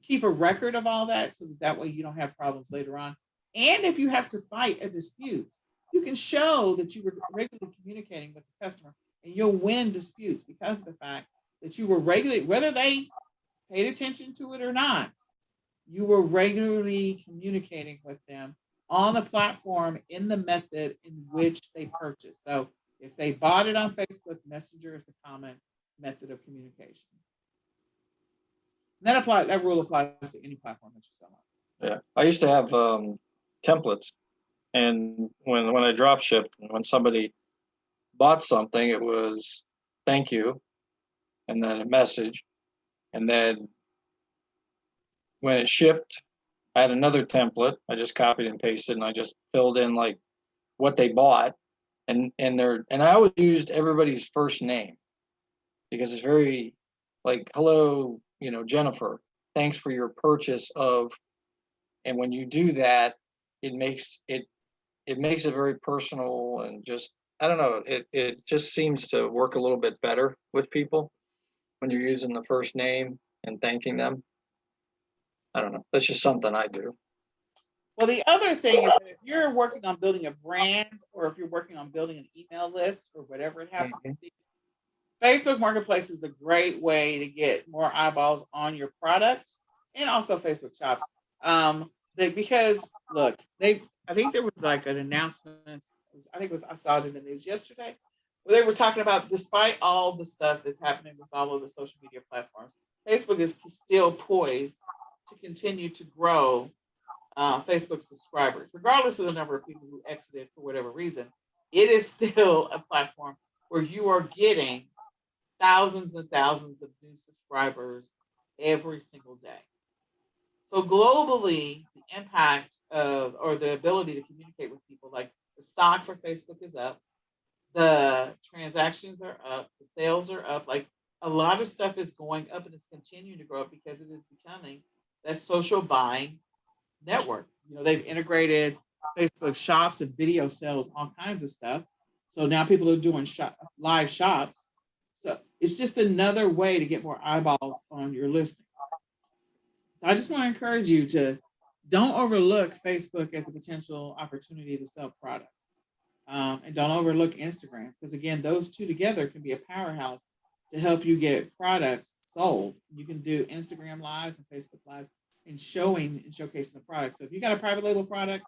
Speaker 1: keep a record of all that so that way you don't have problems later on. And if you have to fight a dispute, you can show that you were regularly communicating with the customer, and you'll win disputes because of the fact that you were regularly, whether they paid attention to it or not, you were regularly communicating with them on the platform in the method in which they purchased. So if they bought it on Facebook, Messenger is the common method of communication. And that rule applies to any platform that you sell on.
Speaker 2: Yeah, I used to have templates, and when I drop shipped, and when somebody bought something, it was thank you, and then a message, and then when it shipped, I had another template. I just copied and pasted, and I just filled in like what they bought, and I always used everybody's first name because it's very like hello, Jennifer, thanks for your purchase of, and when you do that, it makes it very personal and just I don't know, it just seems to work a little bit better with people when you're using the first name and thanking them. I don't know. That's just something I do.
Speaker 1: Well, the other thing is that if you're working on building a brand or if you're working on building an email list or whatever it happens to be, Facebook Marketplace is a great way to get more eyeballs on your product and also Facebook Shops. Because look, I think there was like an announcement. I think it was I saw it in the news yesterday, where they were talking about despite all the stuff that's happening with all of the social media platforms, Facebook is still poised to continue to grow Facebook subscribers, regardless of the number of people who exited for whatever reason. It is still a platform where you are getting thousands and thousands of new subscribers every single day. So globally, the impact of or the ability to communicate with people, like the stock for Facebook is up, the transactions are up, the sales are up, like a lot of stuff is going up and it's continuing to grow up because it is becoming that social buying network. They've integrated Facebook shops and video sales, all kinds of stuff. So now people are doing live shops. So it's just another way to get more eyeballs on your listing. So I just want to encourage you to don't overlook Facebook as a potential opportunity to sell products. And don't overlook Instagram because, again, those two together can be a powerhouse to help you get products sold. You can do Instagram Lives and Facebook Lives and showing and showcasing the product. So if you got a private label product,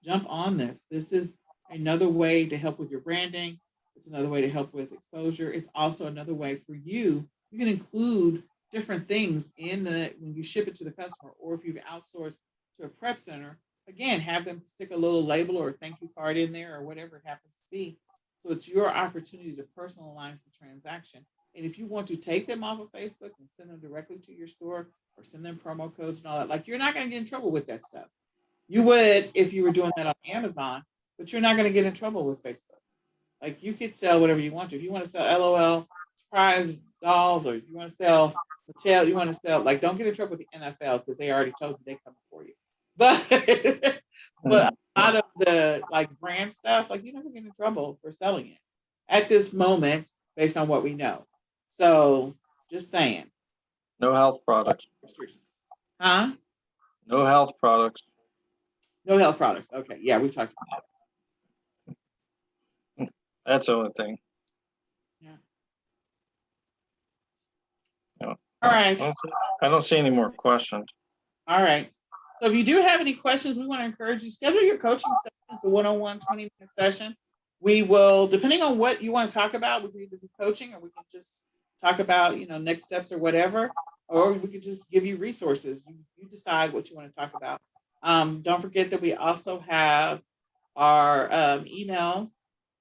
Speaker 1: jump on this. This is another way to help with your branding. It's another way to help with exposure. It's also another way for you. You can include different things when you ship it to the customer, or if you've outsourced to a prep center, again, have them stick a little label or a thank you card in there or whatever it happens to be. So it's your opportunity to personalize the transaction. And if you want to take them off of Facebook and send them directly to your store or send them promo codes and all that, like you're not going to get in trouble with that stuff. You would if you were doing that on Amazon, but you're not going to get in trouble with Facebook. Like you could sell whatever you want to. If you want to sell LOL surprise dolls, or if you want to sell Mattel, you want to sell, like, don't get in trouble with the NFL because they already told you they come for you. But but a lot of the like brand stuff, like you're never get in trouble for selling it at this moment based on what we know. So just saying.
Speaker 2: No health products.
Speaker 1: Restrictions. Huh?
Speaker 2: No health products.
Speaker 1: No health products. Okay. Yeah, we talked about
Speaker 2: that. That's the only thing.
Speaker 1: Yeah.
Speaker 2: No.
Speaker 1: All right.
Speaker 2: I don't see any more questions.
Speaker 1: All right. So if you do have any questions, we want to encourage you, schedule your coaching session. It's a one-on-one 20-minute session. We will, depending on what you want to talk about, we can either do coaching or we can just talk about, next steps or whatever, or we could just give you resources. You decide what you want to talk about. Don't forget that we also have our email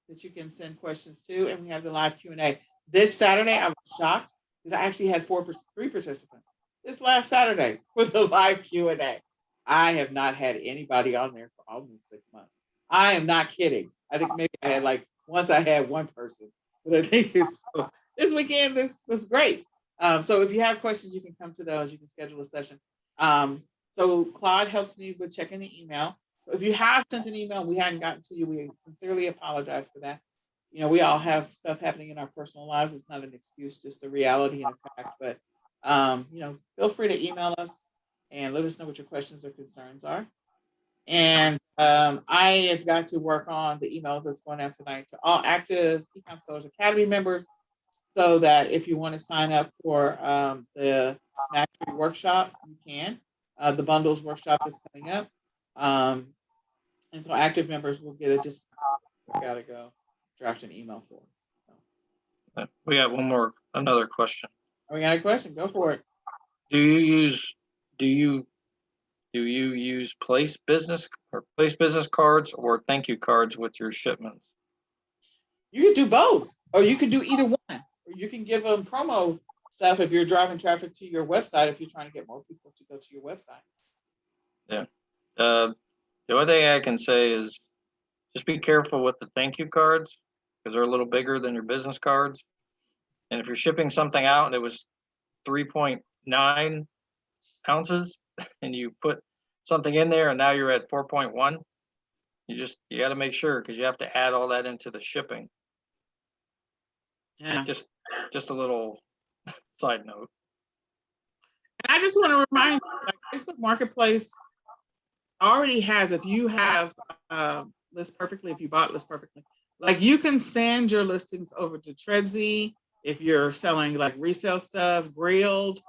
Speaker 1: that you can send questions to, and we have the live Q&A. This Saturday, I was shocked because I actually had 3 participants. This last Saturday for the live Q&A. I have not had anybody on there for almost 6 months. I am not kidding. I think maybe I had once I had one person, but I think this weekend, this was great. So if you have questions, you can come to those. You can schedule a session. So Claude helps me with checking the email. So if you have sent an email and we hadn't gotten to you, we sincerely apologize for that. We all have stuff happening in our personal lives. It's not an excuse, just a reality and a fact. But feel free to email us and let us know what your questions or concerns are. And I have got to work on the email that's going out tonight to all active eCom Sellers Academy members, so that if you want to sign up for the mastery workshop, you can. the bundles workshop that's coming up. And so active members will get a discount. I gotta go draft an email for. So.
Speaker 2: We got another question.
Speaker 1: We got a question. Go for it.
Speaker 2: Do you use place business cards or thank you cards with your shipments?
Speaker 1: You could do both, or you could do either one. Or you can give them promo stuff if you're driving traffic to your website, if you're trying to get more people to go to your website.
Speaker 2: Yeah. The only thing I can say is just be careful with the thank you cards because they're a little bigger than your business cards. And if you're shipping something out and it was 3.9 ounces and you put something in there and now you're at 4.1, you got to make sure because you have to add all that into the shipping.
Speaker 1: Yeah.
Speaker 2: Just a little side note.
Speaker 1: And I just want to remind you, like Facebook Marketplace already has, if you have List Perfectly, if you bought List Perfectly, like you can send your listings over to Treadsy. If you're selling like resale stuff, grilled,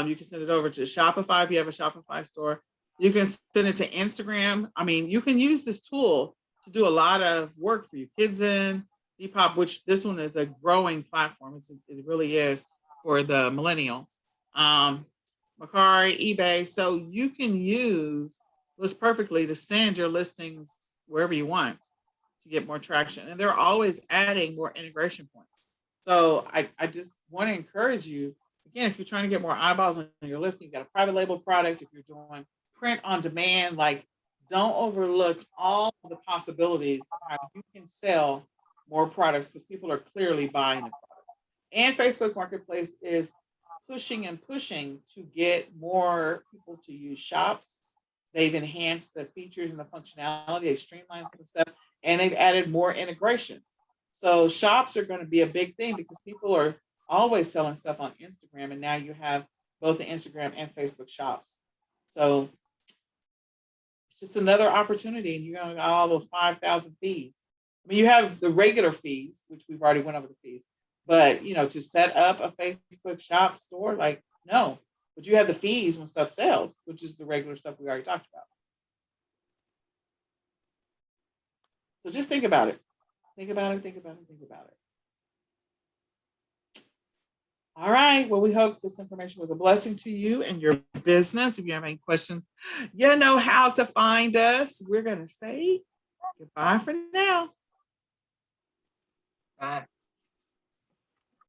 Speaker 1: you can send it over to Shopify if you have a Shopify store. You can send it to Instagram. I mean, you can use this tool to do a lot of work for you. Kids in Depop, which this one is a growing platform. It really is for the millennials. Mercari, eBay. So you can use List Perfectly to send your listings wherever you want to get more traction. And they're always adding more integration points. So I just want to encourage you, again, if you're trying to get more eyeballs on your listing, you got a private label product, if you're doing print on demand, like don't overlook all the possibilities of how you can sell more products because people are clearly buying the product. And Facebook Marketplace is pushing to get more people to use shops. They've enhanced the features and the functionality, they've streamlined some stuff, and they've added more integrations. So shops are going to be a big thing because people are always selling stuff on Instagram, and now you have both the Instagram and Facebook shops. So it's just another opportunity, and you're going to got all those 5,000 fees. I mean, you have the regular fees, which we've already went over the fees, but to set up a Facebook shop store, like no, but you have the fees when stuff sells, which is the regular stuff we already talked about. So just think about it. Think about it. All right. Well, we hope this information was a blessing to you and your business. If you have any questions, you know how to find us. We're going to say goodbye for now.
Speaker 2: Bye.